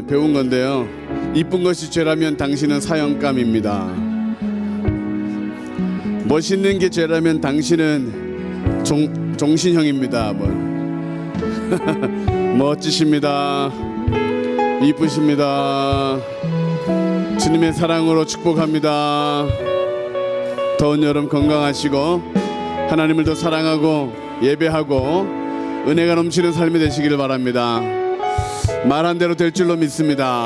배운 건데요. 이쁜 것이 죄라면 당신은 사형감입니다. 멋있는 게 죄라면 당신은 종신형입니다. 멋지십니다. 이쁘십니다. 주님의 사랑으로 축복합니다. 더운 여름 건강하시고 하나님을 더 사랑하고 예배하고 은혜가 넘치는 삶이 되시기를 바랍니다. 말한 대로 될 줄로 믿습니다.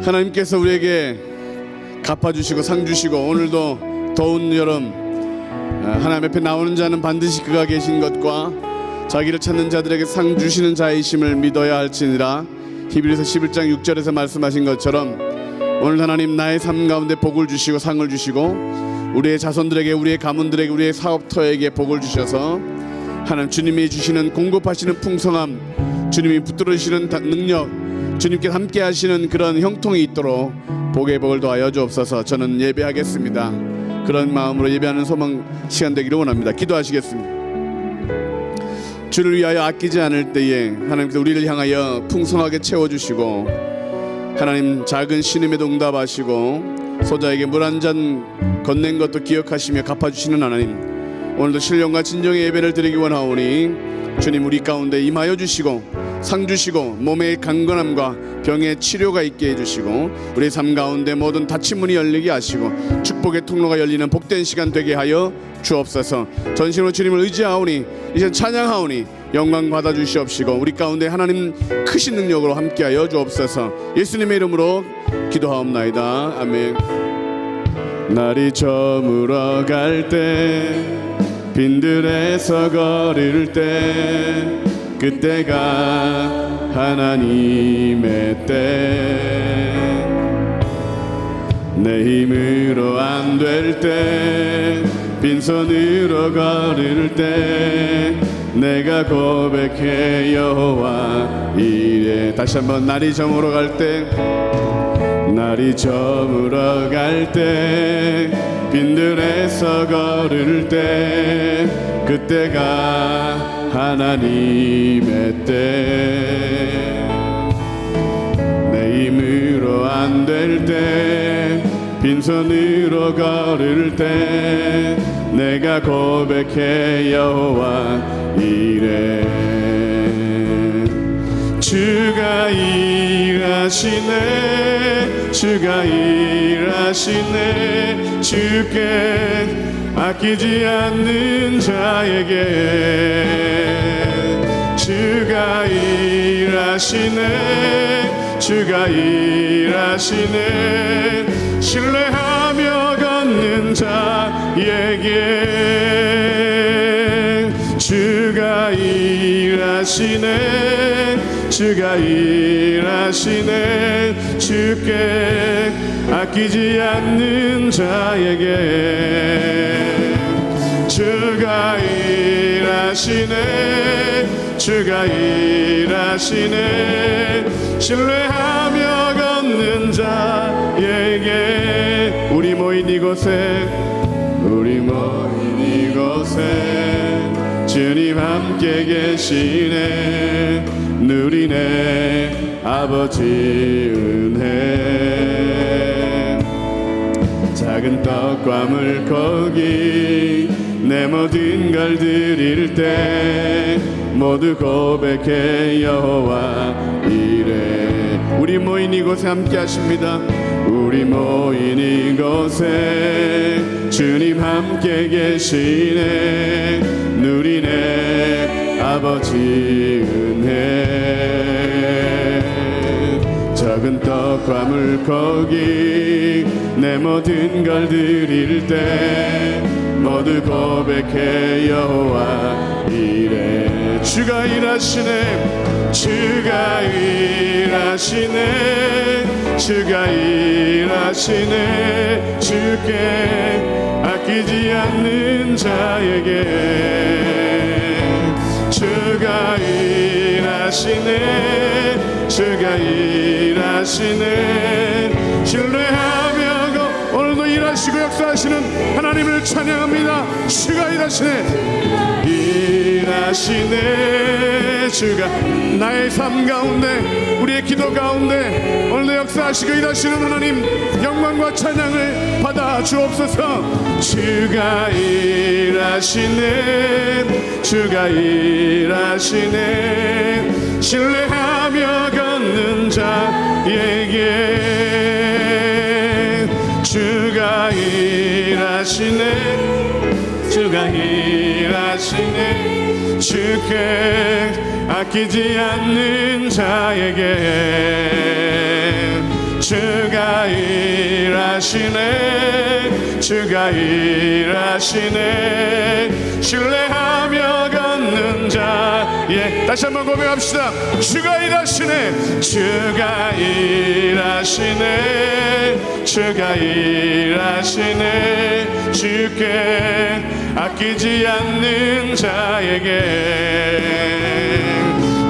하나님께서 우리에게 갚아주시고 상 주시고 오늘도 더운 여름 하나님 앞에 나오는 자는 반드시 그가 계신 것과 자기를 찾는 자들에게 상 주시는 자이심을 믿어야 할지니라. 히브리서 11장 6절에서 말씀하신 것처럼 오늘 하나님 나의 삶 가운데 복을 주시고 상을 주시고 우리의 자손들에게 우리의 가문들에게 우리의 사업터에게 복을 주셔서 하나님 주님이 주시는 공급하시는 풍성함, 주님이 붙들어 주시는 능력, 주님께 함께 하시는 그런 형통이 있도록 복의 복을 더하여 주옵소서. 저는 예배하겠습니다. 그런 마음으로 예배하는 소망 시간 되기를 원합니다. 기도하시겠습니다. 주를 위하여 아끼지 않을 때에 하나님께서 우리를 향하여 풍성하게 채워주시고 하나님 작은 신음에도 응답하시고 소자에게 물 한 잔 건넨 것도 기억하시며 갚아주시는 하나님, 오늘도 신령과 진정의 예배를 드리기 원하오니 주님 우리 가운데 임하여 주시고 상 주시고 몸의 강건함과 병의 치료가 있게 해주시고 우리 삶 가운데 모든 닫힌 문이 열리게 하시고 축복의 통로가 열리는 복된 시간 되게 하여 주옵소서. 전심으로 주님을 의지하오니 이제 찬양하오니 영광 받아 주시옵시고 우리 가운데 하나님 크신 능력으로 함께하여 주옵소서. 예수님의 이름으로 기도하옵나이다. 아멘. 날이 저물어 갈 때 빈들에서 거릴 때 그때가 하나님의 때, 내 힘으로 안 될 때 빈손으로 걸을 때 내가 고백해 여호와 이래. 다시 한번 날이 저물어 갈 때, 날이 저물어 갈 때 빈들에서 걸을 때 그때가 하나님의 때, 내 힘으로 안 될 때 빈손으로 걸을 때 내가 고백해 여호와 이래. 주가 일하시네, 주가 일하시네, 주께 아끼지 않는 자에게 주가 일하시네, 주가 일하시네, 신뢰하며 걷는 자에게 주가 일하시네, 주가 일하시네, 주께 아끼지 않는 자에게 주가 일하시네, 주가 일하시네, 신뢰하며 걷는 자에게. 우리 모인 이곳에, 우리 모인 이곳에 주님 함께 계시네, 누리네 아버지 은혜. 작은 떡과 물고기 내 모든 걸 드릴 때 모두 고백해 여호와 이래. 우리 모인 이곳에 함께 하십니다. 우리 모인 이곳에 주님 함께 계시네, 누리네 아버지 은혜. 작은 떡과 물고기 내 모든 걸 드릴 때 모두 고백해 여호와 이래. 주가 일하시네, 주가 일하시네, 주가 일하시네, 주께 아끼지 않는 자에게 주가 일하시네, 주가 일하시네, 신뢰하며 오늘도 일하시고 역사하시는 하나님을 찬양합니다. 주가 일하시네, 일하시네, 주가 나의 삶 가운데 우리의 기도 가운데 오늘도 역사하시고 일하시는 하나님 영광과 찬양을 받아 주옵소서. 주가 일하시네 주가 일하시네 신뢰하며 걷는 자에게 주가 일하시네 주가 일하시네 주께 아끼지 않는 자에게 주가 일하시네 주가 일하시네 신뢰하며 걷는 자에 다시 한번 고백합시다. 주가 일하시네 주가 일하시네 주가 일하시네 주께 아끼지 않는 자에게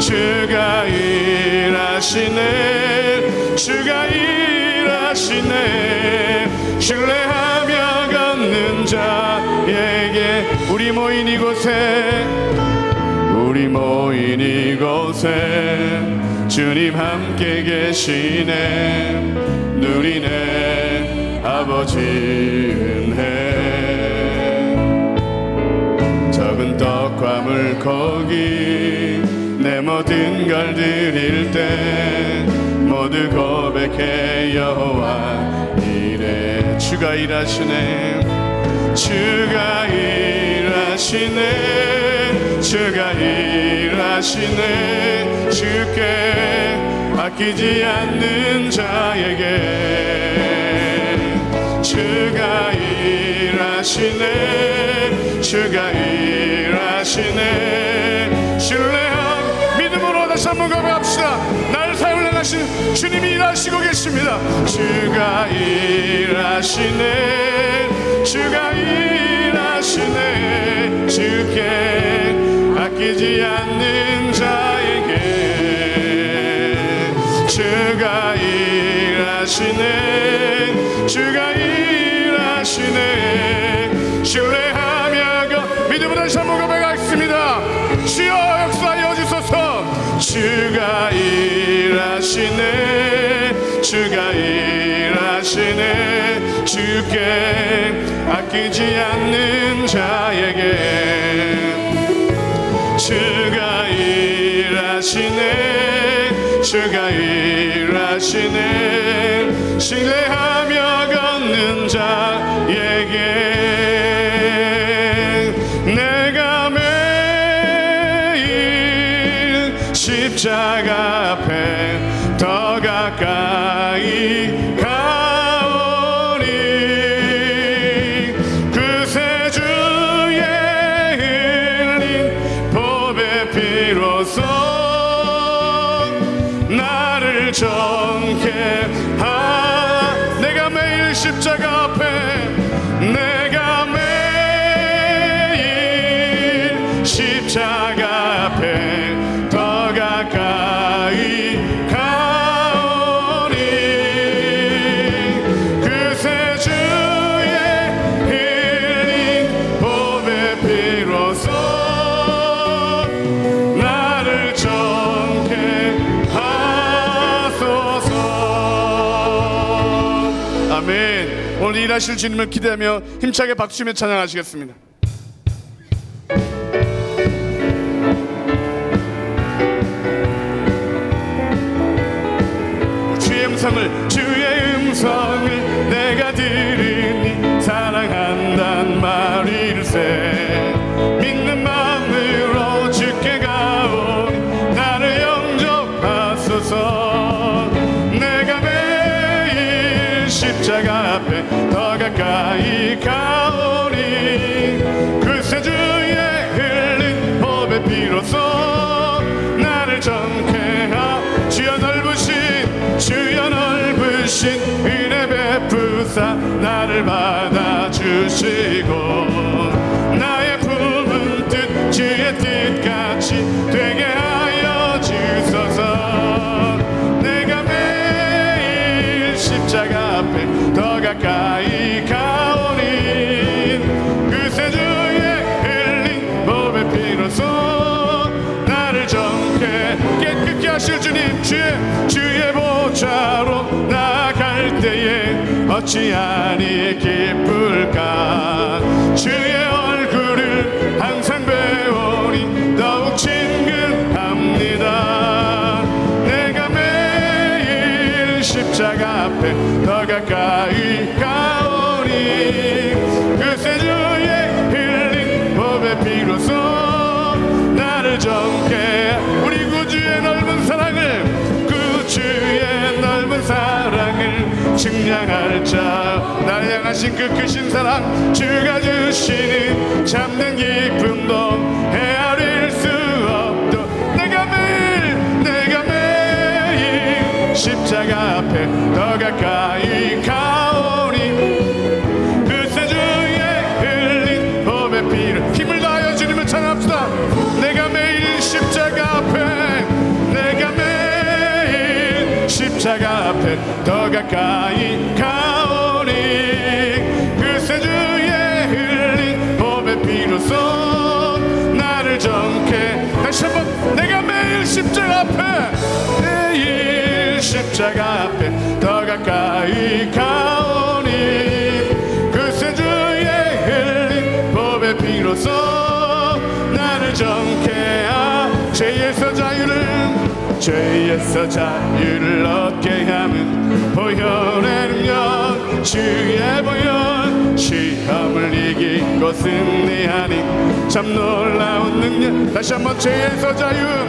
주가 일하시네 주가 일하시네 신뢰하며 걷는 자에게 우리 모인 이곳에 주님 함께 계시네 누리네 아버지 은혜 적은 떡과 물고기 내 모든 걸 드릴 때 모두 고백해 여호와 이래 주가 일하시네 주가 일하시네 주가 일하시네 주께 아끼지 않는 자에게 주가 일하시네 주가 일하시네 신뢰한 믿음으로 다시 한번 고백합시다. 나를 사용을 행하신 주님이 일하시고 계십니다. 주가 일하시네 주가 일하시네 주께 아끼지 않는 자에게 주가 일하시네 주가 일하시네 신뢰하며 믿음으로 다시 한번 고백하겠습니다. 주여 역사하여 주소서. 주가 일하시네 주가 일하시네 주께 아끼지 않는 자에게 주가 일하시네 주가 일하시네 신뢰하며 걷는 자에게 내가 매일 십자가 앞에 더 가까이 가오니 그새 주의 흘린 보배 피로써 나를 정케 하 내가 매일 십자가 앞에 내가 매일 십자가 앞에 더 가까이 가오니 그새 주의 흘린 보배 피로써 나를 정케 하소서. 아멘. 오늘 일하실 주님을 기대하며 힘차게 박수며 찬양하시겠습니다. 주의 음성을 내가 들으니 사랑한단 말일세 믿는 마음으로 주께 가오니 나를 영접하소서. 내가 매일 십자가 앞에 더 가까이 가오니 어찌하니 기쁠까. 주의 얼굴을 항상 배우니 더욱 친근합니다. 내가 매일 십자가 앞에 더 가까이 가오니 그새 주의 흘린 보배 피로써 나를 정케. 우리 구주의 넓은 사랑을, 구주의 넓은 사랑을 증량할 자. 나를 향하신 그 크신 사랑, 주가 주시는 참된 기쁨도 헤아릴 수 없도 내가 매일 십자가 앞에 더 가까이 가오니 그새 주의 흘린 보배 피를 힘을 다하여 주님을 찬양합시다. 내가 매일 십자가 앞에, 내가 매일 십자가 앞에 더 가까이 가오니 그새 주의 흘린 보배 피로써 나를 정케. 다시 한번 내가 매일 십자가 앞에, 매일 십자가 앞에 더 가까이 가오니 그새 주의 흘린 보배 피로써 나를 정케. 죄에서 자유를 얻게 함은 보혈의 능력, 주의 보혈. 시험을 이기고 승리하니 참 놀라운 능력. 다시 한번 죄에서 자유를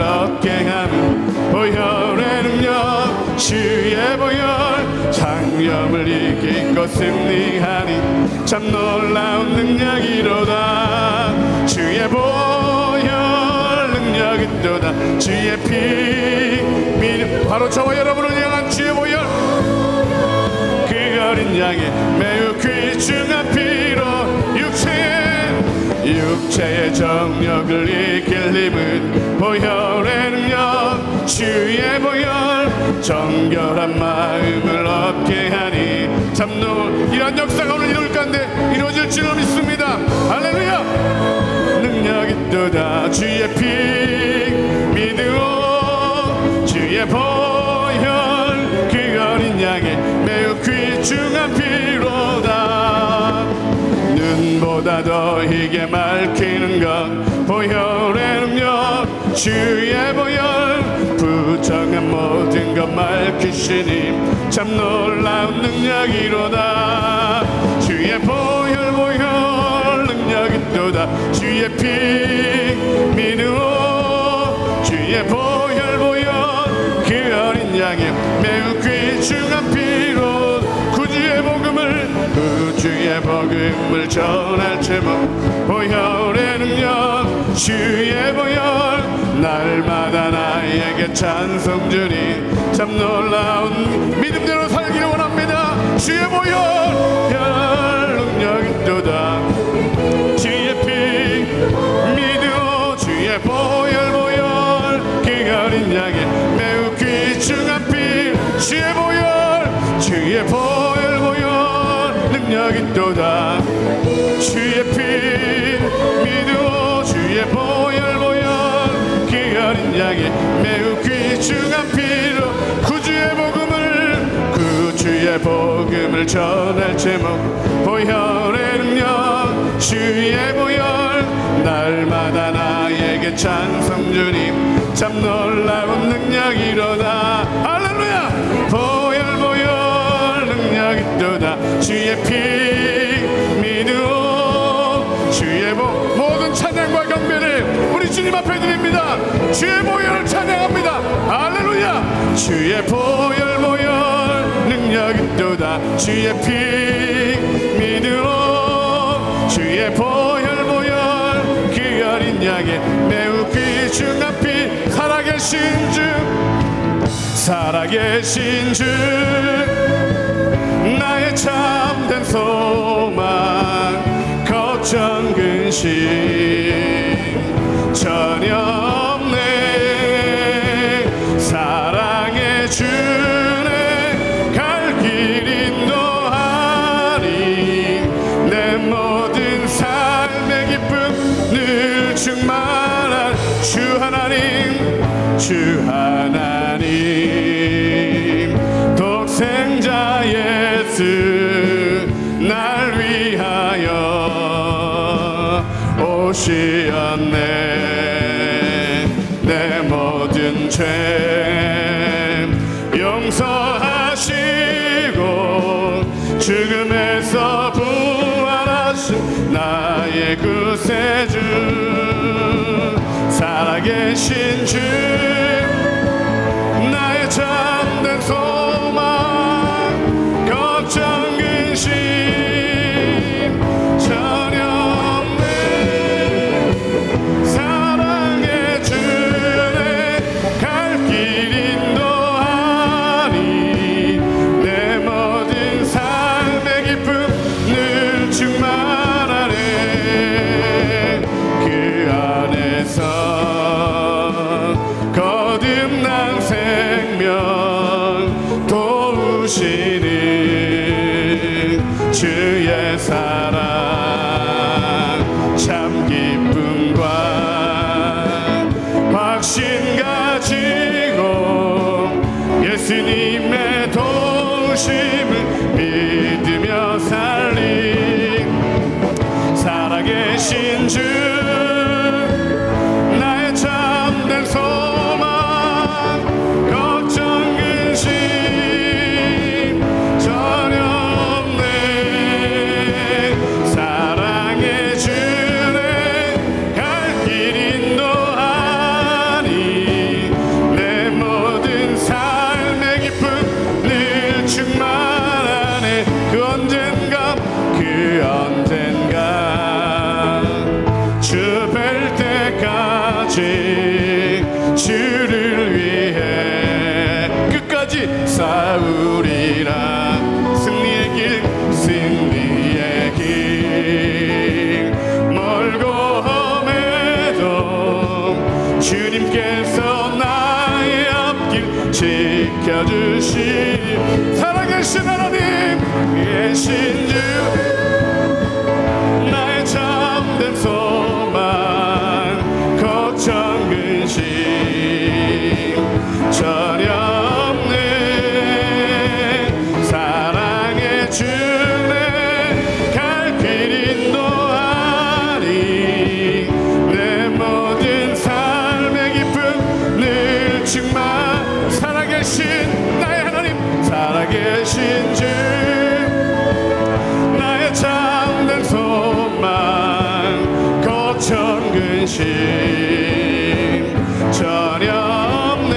얻게 함은 보혈의 능력, 주의 보혈. 장염을 이기고 승리하니 참 놀라운 능력이로다. 주의 보혈 능력이 또다. 주의 피 믿음. 바로 저와 여러분을 향한 주의 보혈, 그 어린 양의 매우 귀중한 피로 육체의 정력을 이길 힘은 보혈의 능력, 주의 보혈. 정결한 마음을 얻게 하니 참노. 이런 역사가 오늘 이룰 건데 이루어질 줄로 믿습니다. 할렐루야. 능력이 또다. 주의 피 믿으오. 주의 보혈, 그 어린 양의 매우 귀중한 피로다. 눈보다 더 희게 밝히는 것 보혈의 능력, 주의 보혈. 부정한 모든 것 밝히시니 참 놀라운 능력이로다. 주의 보혈 능력이 또다. 주의 피 믿으오. 주의 보혈 그 어린 양의 매우 귀중한 피로 구주의 복음을 전할 제목 보혈의 능력, 주의 보혈. 날마다 나에게 찬송 주니 참 놀라운 믿음대로 살기를 원합니다. 주의 보혈 능력이 또다. 주의 피 믿으오. 주의 보혈 그 어린 양의 매우 귀중한 피, 주의 보혈 능력이 또다. 주의 피 믿으오. 주의 보혈 그 어린 양의 매우 귀중한 피로 구주의 복음을 전할 제목 보혈의 능력, 주의 보혈. 날마다 나에게 찬송 주님 참 놀라운 능력이로다. 할렐루야. 보혈 능력이 또다. 주의 피 믿으오. 주의 모든 찬양과 경배를 우리 주님 앞에 드립니다. 주의 보혈을 찬양합니다. 할렐루야. 주의 보혈 능력이 또다. 주의 피 믿으오. 주의 보혈 그 어린 양의 매우 귀중한 피, 살아계신 주 나의 참된 소망, 걱정 근심 전혀 없네. 사랑의 주네 갈 길 인도하니 내 모든 삶의 기쁨 늘 충만한 주 하나님 독생 도우시었네. 내 모든 죄 용서하시고 죽음에서 부활하신 나의 구세주, 살아계신 주, 나의 참된 소망, 걱정 근심 전혀 없네. 사랑의 주내 갈 길 인도하니 내 모든 삶의 기쁨 늘 충만하네. 그 안에서 거듭난 생명 도우시는 주의 사랑 참 기쁨과 확신 가지고 예수님의 도우심을 믿으며 살리 살아계신 주, 나의 참된 소망, 걱정 근심 전혀 없네. 사랑의 주내 갈 길 인도하니 내 모든 삶의 기쁨 늘 충만하네. 그 언젠가 주 뵐 때까지 주를 위해 끝까지 싸우리라. 승리의 길, 승리의 길, 멀고 험해도 주님께서 나의 앞길 지켜주시. 살아계신 하나님 계신 주, 나의 참된 소망, 걱정 근심 전혀 없네. 사랑의 주내 갈 길 인도하니 내 모든 삶의 기쁨 늘 충만. 살아계신 나의 하나님, 살아계신 주, 나의 참된 소망, 걱정 근심 전혀 없네.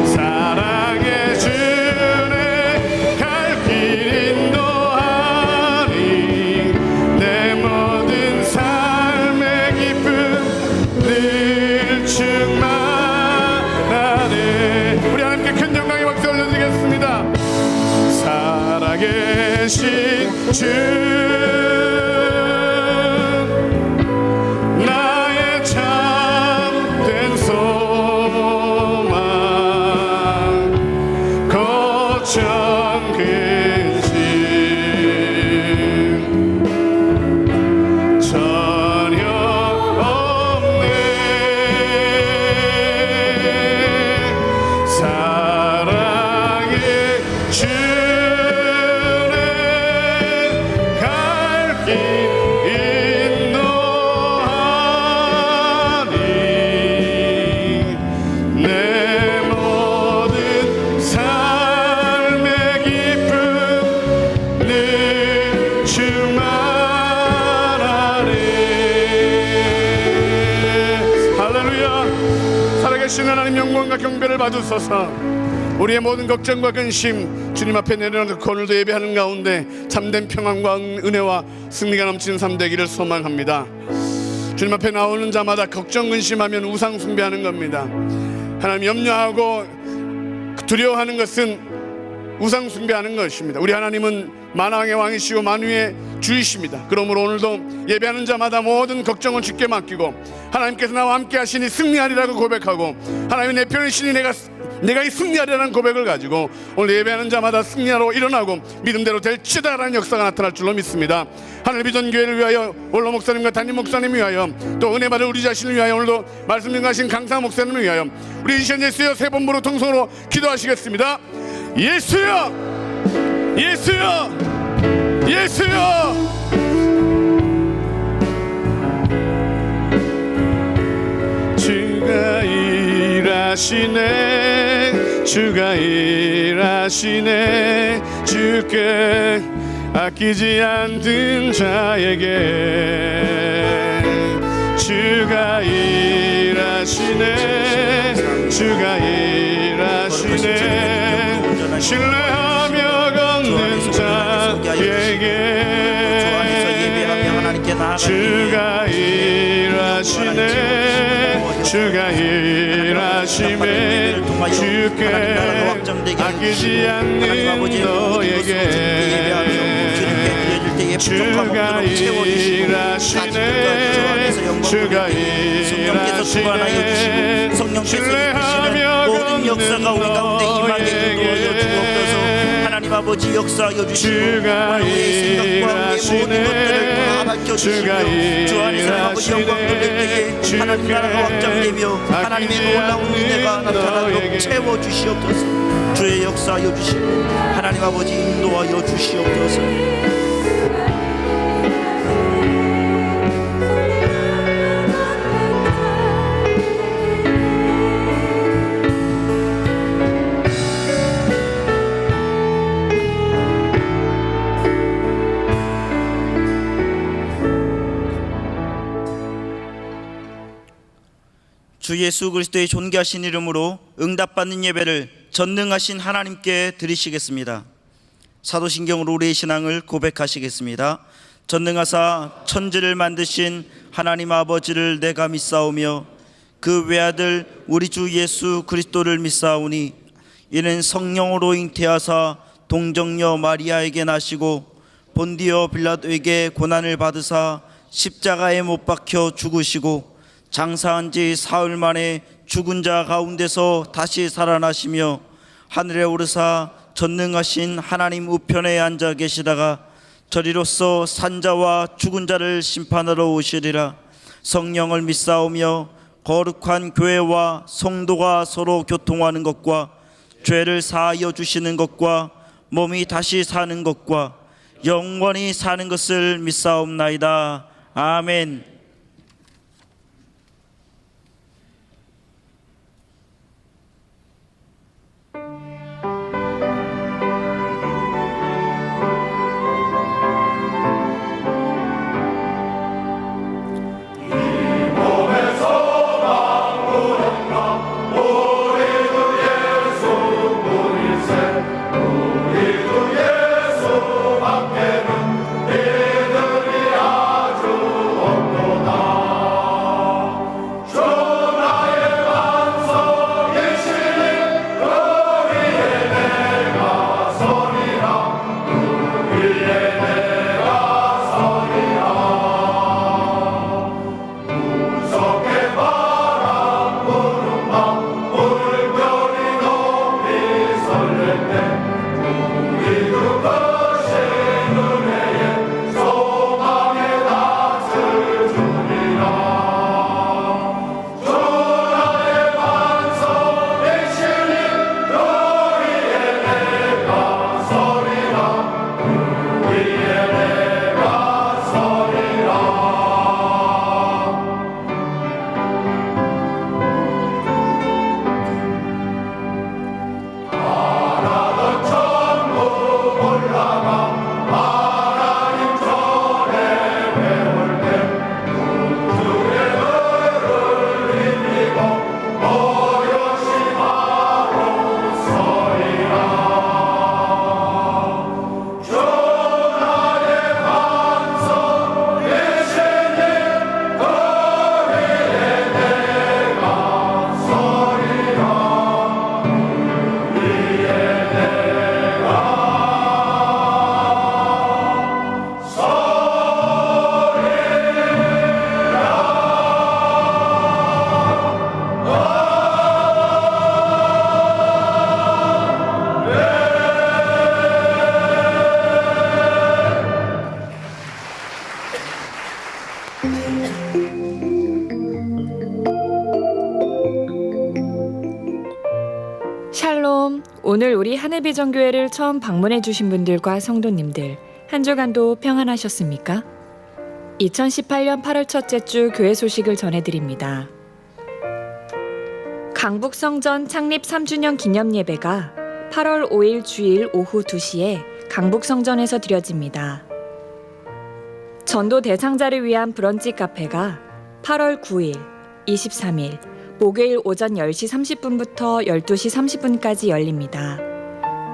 사랑의 주내 갈 길 인도하니 내 모든 삶의 기쁨 늘 충만하네. 우리 하나님께 큰 영광의 박수 올려드리겠습니다. 살아계신 주, 나의 참된 소망, 걱정 근심 전혀 없네. 사랑의 주내 갈 길 인도하니 내 모든 삶의 기쁨 늘 충만하네. 할렐루야. 살아계신 하나님 영광과 경배를 받으소서. 우리의 모든 걱정과 근심 주님 앞에 내려놓고 오늘도 예배하는 가운데 참된 평안과 은혜와 승리가 넘치는 삶 되기를 소망합니다. 주님 앞에 나오는 자마다 걱정 근심하면 우상 숭배하는 겁니다. 하나님 염려하고 두려워하는 것은 우상 숭배하는 것입니다. 우리 하나님은 만왕의 왕이시고 만유의 주이십니다. 그러므로 오늘도 예배하는 자마다 모든 걱정을 주께 맡기고 하나님께서 나와 함께 하시니 승리하리라고 고백하고 하나님이 내 편이시니 내가 이 승리하리라는 고백을 가지고 오늘 예배하는 자마다 승리하러 일어나고 믿음대로 될지다라는 역사가 나타날 줄로 믿습니다. 하늘 비전 교회를 위하여 원로 목사님과 담임 목사님을 위하여 또 은혜 받을 우리 자신을 위하여 오늘도 말씀 증거하신 강사 목사님을 위하여 우리 이시연 예수여 세 번부로 통성으로 기도하시겠습니다. 예수여, 예수여, 예수여. 일하시네 주가 일하시네 주께 아끼지 않는 자에게 주가 일하시네 주가 일하시네 신뢰하며 걷는 자에게 주가 일하시네 주가 일하심에 주께 아끼지 않는 너에게 주가 일하시네 주가 일하시네 신뢰하며 모든 역사가 우리 가운데 임하게 인도하여 주옵소서. 하나님 아버지 역사하여 주시고 우리의 생각과 우리의 모든 것들을 다 밝혀주시며 주 안에서 아버지 영광 돌릴 때에 하나님 나라가 확장되며 하나님의 놀라운 은혜가 나타나도록 채워주시옵소서. 주의 역사하여 주시고 하나님 아버지 인도하여 주시옵소서. 주 예수 그리스도의 존귀하신 이름으로 응답받는 예배를 전능하신 하나님께 드리시겠습니다. 사도신경으로 우리의 신앙을 고백하시겠습니다. 전능하사 천지를 만드신 하나님 아버지를 내가 믿사오며 그 외아들 우리 주 예수 그리스도를 믿사오니 이는 성령으로 잉태하사 동정녀 마리아에게 나시고 본디오 빌라도에게 고난을 받으사 십자가에 못 박혀 죽으시고 장사한 지 사흘 만에 죽은 자 가운데서 다시 살아나시며 하늘에 오르사 전능하신 하나님 우편에 앉아 계시다가 저리로서 산자와 죽은 자를 심판하러 오시리라. 성령을 믿사오며 거룩한 교회와 성도가 서로 교통하는 것과 죄를 사하여 주시는 것과 몸이 다시 사는 것과 영원히 사는 것을 믿사옵나이다. 아멘. 샬롬. 오늘 우리 하늘비전교회를 처음 방문해 주신 분들과 성도님들 한 주간도 평안하셨습니까? 2018년 8월 첫째 주 교회 소식을 전해드립니다. 강북성전 창립 3주년 기념 예배가 8월 5일 주일 오후 2시에 강북성전에서 드려집니다. 전도 대상자를 위한 브런치 카페가 8월 9일, 23일, 목요일 오전 10시 30분부터 12시 30분까지 열립니다.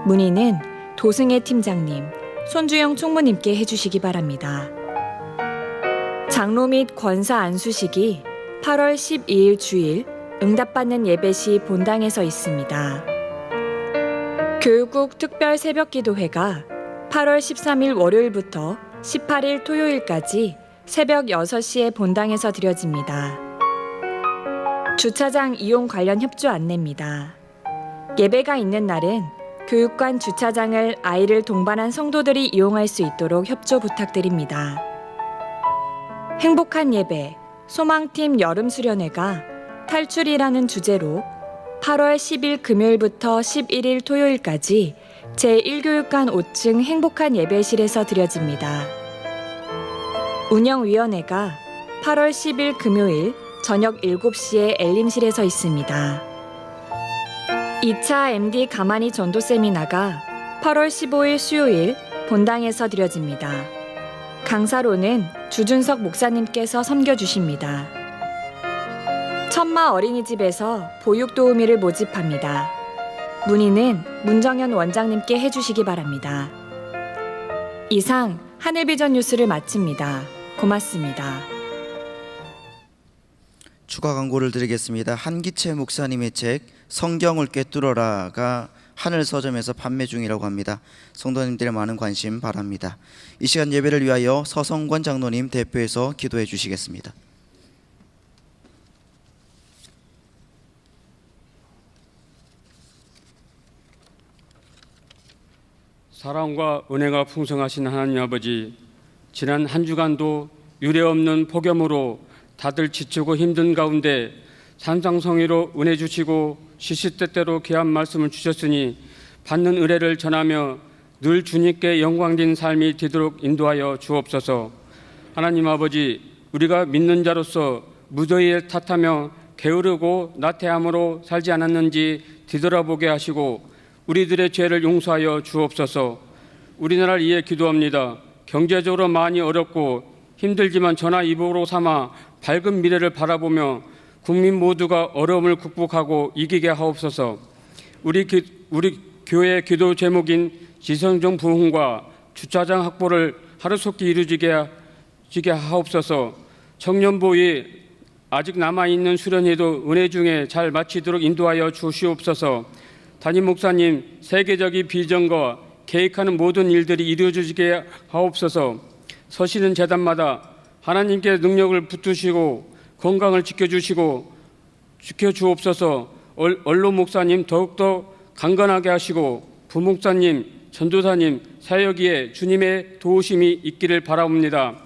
문의는 도승혜 팀장님, 손주영 총무님께 해주시기 바랍니다. 장로 및 권사 안수식이 8월 12일 주일 응답받는 예배 시 본당에서 있습니다. 교육국 특별 새벽기도회가 8월 13일 월요일부터 18일 토요일까지 새벽 6시에 본당에서 드려집니다. 주차장 이용 관련 협조 안내입니다. 예배가 있는 날은 교육관 주차장을 아이를 동반한 성도들이 이용할 수 있도록 협조 부탁드립니다. 행복한 예배, 소망팀 여름수련회가 탈출이라는 주제로 8월 10일 금요일부터 11일 토요일까지 제1교육관 5층 행복한 예배실에서 드려집니다. 운영위원회가 8월 10일 금요일 저녁 7시에 엘림실에서 있습니다. 2차 MD 가만히 전도 세미나가 8월 15일 수요일 본당에서 드려집니다. 강사로는 주준석 목사님께서 섬겨주십니다. 천마 어린이집에서 보육도우미를 모집합니다. 문의는 문정현 원장님께 해주시기 바랍니다. 이상 하늘비전 뉴스를 마칩니다. 고맙습니다. 추가 광고를 드리겠습니다. 한기채 목사님의 책 성경을 꿰뚫어라가 하늘 서점에서 판매 중이라고 합니다. 성도님들의 많은 관심 바랍니다. 이 시간 예배를 위하여 서성권 장로님 대표해서 기도해 주시겠습니다. 사랑과 은혜가 풍성하신 하나님 아버지, 지난 한 주간도 유례없는 폭염으로 다들 지치고 힘든 가운데 산상성의로 은혜 주시고 시시때때로 귀한 말씀을 주셨으니 받는 은혜를 전하며 늘 주님께 영광된 삶이 되도록 인도하여 주옵소서. 하나님 아버지, 우리가 믿는 자로서 무더위에 탓하며 게으르고 나태함으로 살지 않았는지 뒤돌아보게 하시고 우리들의 죄를 용서하여 주옵소서. 우리나라를 위해 기도합니다. 경제적으로 많이 어렵고 힘들지만 전화위복으로 삼아 밝은 미래를 바라보며 국민 모두가 어려움을 극복하고 이기게 하옵소서. 우리 교회 기도 제목인 지성정 부흥과 주차장 확보를 하루속히 이루어지게 하옵소서. 청년부의 아직 남아있는 수련회도 은혜 중에 잘 마치도록 인도하여 주시옵소서. 담임 목사님, 세계적인 비전과 계획하는 모든 일들이 이루어지게 하옵소서. 서시는 재단마다 하나님께 능력을 붙드시고 건강을 지켜주옵소서. 언론 목사님 더욱더 강건하게 하시고 부목사님, 전도사님 사역에 주님의 도우심이 있기를 바라옵니다.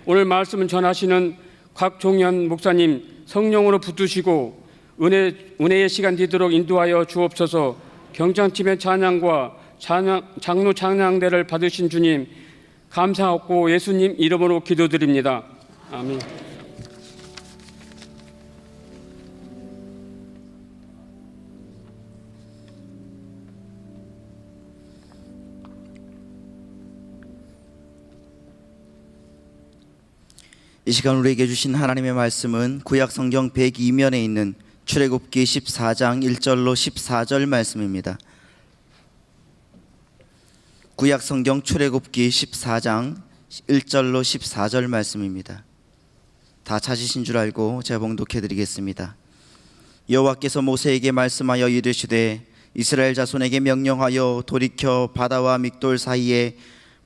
오늘 말씀을 전하시는 곽종현 목사님 성령으로 붙드시고 은혜의 시간 되도록 인도하여 주옵소서. 경장팀의 찬양과 장로 찬양대를 받으신 주님 감사하고 예수님 이름으로 기도드립니다. 아멘. 이 시간 우리에게 주신 하나님의 말씀은 구약 성경 102면에 있는 출애굽기 14장 1절로 14절 말씀입니다. 구약 성경 출애굽기 14장 1절로 14절 말씀입니다. 다 찾으신 줄 알고 제가 봉독해 드리겠습니다. 여호와께서 모세에게 말씀하여 이르시되 이스라엘 자손에게 명령하여 돌이켜 바다와 믹돌 사이에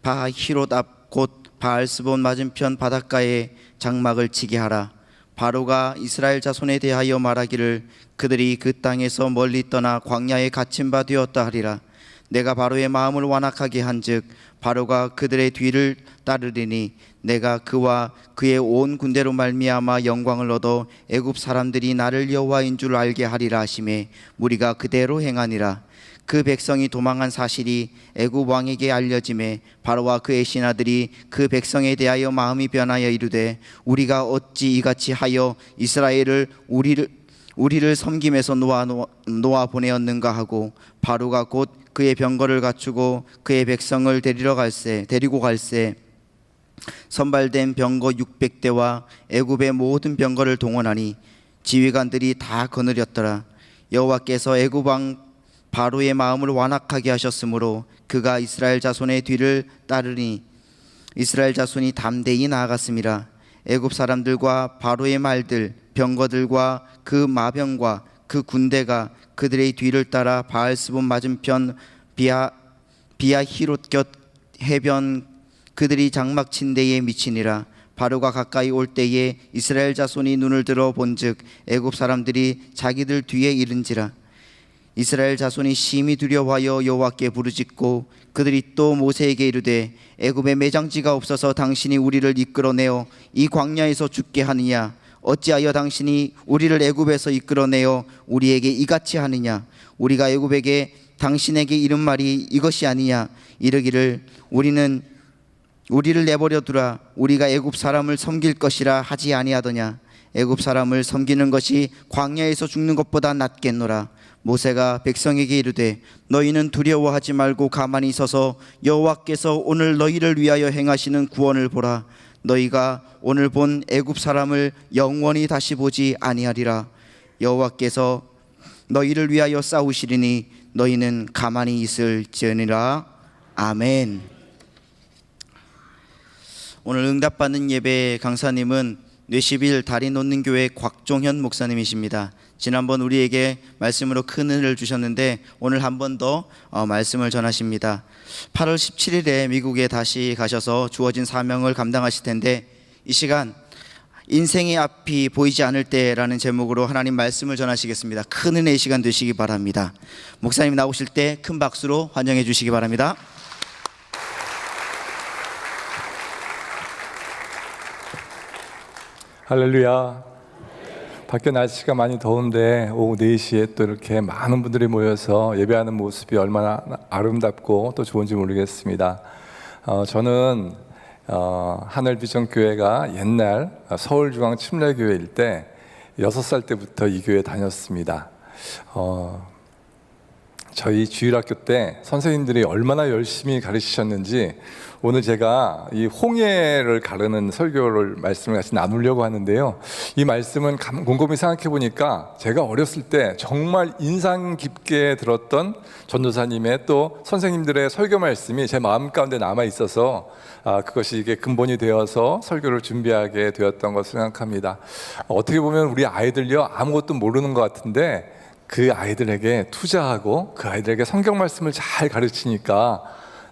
바히롯 앞 곧 바알스본 맞은편 바닷가에 장막을 치게 하라. 바로가 이스라엘 자손에 대하여 말하기를 그들이 그 땅에서 멀리 떠나 광야에 갇힌 바 되었다 하리라. 내가 바로의 마음을 완악하게 한즉 바로가 그들의 뒤를 따르리니 내가 그와 그의 온 군대로 말미암아 영광을 얻어 애굽 사람들이 나를 여호와인 줄 알게 하리라 하시매 무리가 그대로 행하니라. 그 백성이 도망한 사실이 애굽 왕에게 알려지매 바로와 그의 신하들이 그 백성에 대하여 마음이 변하여 이르되 우리가 어찌 이같이 하여 이스라엘을 우리를 섬김에서 놓아 보내었는가 하고 바로가 곧 그의 병거를 갖추고 그의 백성을 데리고 갈새 선발된 병거 600대와 애굽의 모든 병거를 동원하니 지휘관들이 다 거느렸더라. 여호와께서 애굽 왕 바로의 마음을 완악하게 하셨으므로 그가 이스라엘 자손의 뒤를 따르니 이스라엘 자손이 담대히 나아갔음이라. 애굽 사람들과 바로의 말들 병거들과 그 마병과 그 군대가 그들의 뒤를 따라 바알스본 맞은편 비아히롯 곁 해변 그들이 장막 친 데에 미치니라. 바로가 가까이 올 때에 이스라엘 자손이 눈을 들어 본즉 애굽 사람들이 자기들 뒤에 이른지라. 이스라엘 자손이 심히 두려워하여 여호와께 부르짖고 그들이 또 모세에게 이르되 애굽에 매장지가 없어서 당신이 우리를 이끌어내어 이 광야에서 죽게 하느냐? 어찌하여 당신이 우리를 애굽에서 이끌어내어 우리에게 이같이 하느냐? 우리가 애굽에게 당신에게 이른 말이 이것이 아니냐? 이르기를 우리를 내버려 두라. 우리가 애굽 사람을 섬길 것이라 하지 아니하더냐? 애굽 사람을 섬기는 것이 광야에서 죽는 것보다 낫겠노라. 모세가 백성에게 이르되 너희는 두려워하지 말고 가만히 서서 여호와께서 오늘 너희를 위하여 행하시는 구원을 보라. 너희가 오늘 본 애굽 사람을 영원히 다시 보지 아니하리라. 여호와께서 너희를 위하여 싸우시리니 너희는 가만히 있을지니라. 아멘. 오늘 응답받는 예배 강사님은 뇌11 다리 놓는 교회 곽종현 목사님이십니다. 지난번 우리에게 말씀으로 큰 은혜를 주셨는데 오늘 한 번 더 말씀을 전하십니다. 8월 17일에 미국에 다시 가셔서 주어진 사명을 감당하실 텐데 이 시간 인생의 앞이 보이지 않을 때라는 제목으로 하나님 말씀을 전하시겠습니다. 큰 은혜의 시간 되시기 바랍니다. 목사님 나오실 때 큰 박수로 환영해 주시기 바랍니다. 할렐루야. 밖에 날씨가 많이 더운데 오후 4시에 또 이렇게 많은 분들이 모여서 예배하는 모습이 얼마나 아름답고 또 좋은지 모르겠습니다. 저는 하늘비전교회가 옛날 서울중앙침례교회일 때 6살 때부터 이 교회 다녔습니다. 저희 주일학교 때 선생님들이 얼마나 열심히 가르치셨는지 오늘 제가 이 홍해를 가르는 설교를 말씀을 같이 나누려고 하는데요. 이 말씀은 곰곰이 생각해 보니까 제가 어렸을 때 정말 인상 깊게 들었던 전도사님의 또 선생님들의 설교 말씀이 제 마음 가운데 남아 있어서 그것이 이게 근본이 되어서 설교를 준비하게 되었던 것을 생각합니다. 어떻게 보면 우리 아이들요 아무것도 모르는 것 같은데 그 아이들에게 투자하고 그 아이들에게 성경 말씀을 잘 가르치니까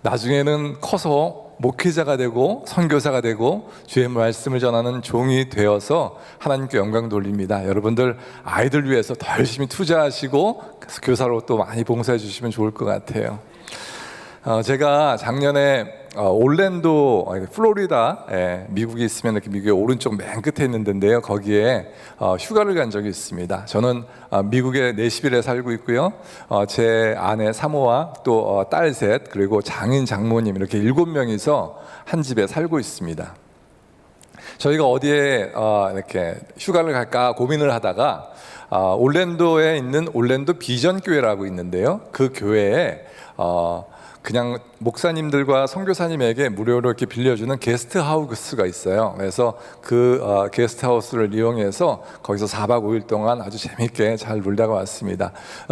나중에는 커서 목회자가 되고 선교사가 되고 주의 말씀을 전하는 종이 되어서 하나님께 영광 돌립니다. 여러분들 아이들 위해서 더 열심히 투자하시고 교사로 또 많이 봉사해 주시면 좋을 것 같아요. 제가 작년에 올랜도 플로리다 미국에 있으면 이렇게 미국의 오른쪽 맨 끝에 있는 데인데요. 거기에 휴가를 간 적이 있습니다. 저는 미국의 내시빌에 살고 있고요. 제 아내 사모와 또 딸 셋 그리고 장인 장모님 이렇게 7명이서 한 집에 살고 있습니다. 저희가 어디에 이렇게 휴가를 갈까 고민을 하다가 올랜도에 있는 올랜도 비전 교회라고 있는데요. 그 교회에 그냥 목사님들과 선교사님에게 무료로 이렇게 빌려주는 게스트하우스가 있어요. 그래서 그 게스트하우스를 이용해서 거기서 4박 5일 동안 아주 재밌게 잘 놀다가 왔습니다.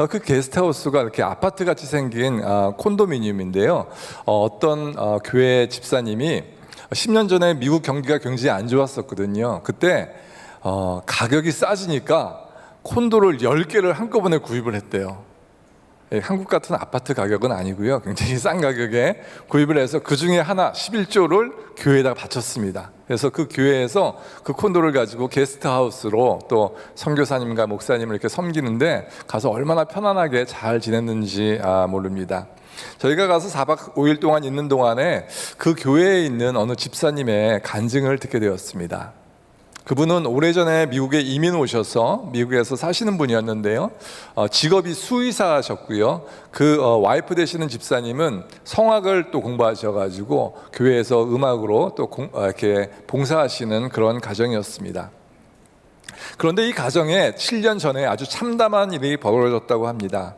그 게스트하우스가 이렇게 아파트같이 생긴 콘도미니엄인데요. 어떤 교회 집사님이 10년 전에 미국 경기가 굉장히 안 좋았었거든요. 그때 가격이 싸지니까 콘도를 10개를 한꺼번에 구입을 했대요. 한국 같은 아파트 가격은 아니고요. 굉장히 싼 가격에 구입을 해서 그 중에 하나 11조를 교회에다가 바쳤습니다. 그래서 그 교회에서 그 콘도를 가지고 게스트하우스로 또 선교사님과 목사님을 이렇게 섬기는데 가서 얼마나 편안하게 잘 지냈는지 모릅니다. 저희가 가서 4박 5일 동안 있는 동안에 그 교회에 있는 어느 집사님의 간증을 듣게 되었습니다. 그분은 오래전에 미국에 이민 오셔서 미국에서 사시는 분이었는데요. 직업이 수의사셨고요. 그 와이프 되시는 집사님은 성악을 또 공부하셔가지고 교회에서 음악으로 또 이렇게 봉사하시는 그런 가정이었습니다. 그런데 이 가정에 7년 전에 아주 참담한 일이 벌어졌다고 합니다.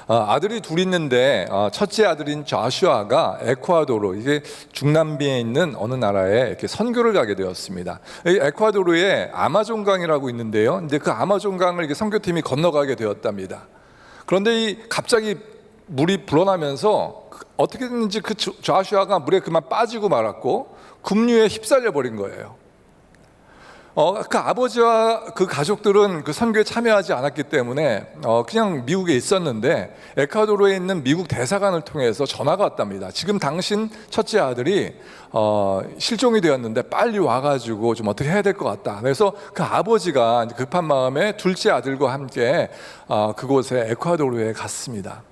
아들이 둘 있는데 첫째 아들인 좌슈아가 에콰도르, 이게 중남미에 있는 어느 나라에 이렇게 선교를 가게 되었습니다. 이 에콰도르에 아마존강이라고 있는데요. 이제 그 아마존강을 이렇게 선교팀이 건너가게 되었답니다. 그런데 갑자기 물이 불어나면서 어떻게 됐는지 그 좌슈아가 물에 그만 빠지고 말았고 급류에 휩쓸려 버린 거예요. 그 아버지와 그 가족들은 그 선교에 참여하지 않았기 때문에 그냥 미국에 있었는데 에콰도르에 있는 미국 대사관을 통해서 전화가 왔답니다. 지금 당신 첫째 아들이 실종이 되었는데 빨리 와가지고 좀 어떻게 해야 될 것 같다. 그래서 그 아버지가 급한 마음에 둘째 아들과 함께 그곳에 에콰도르에 갔습니다.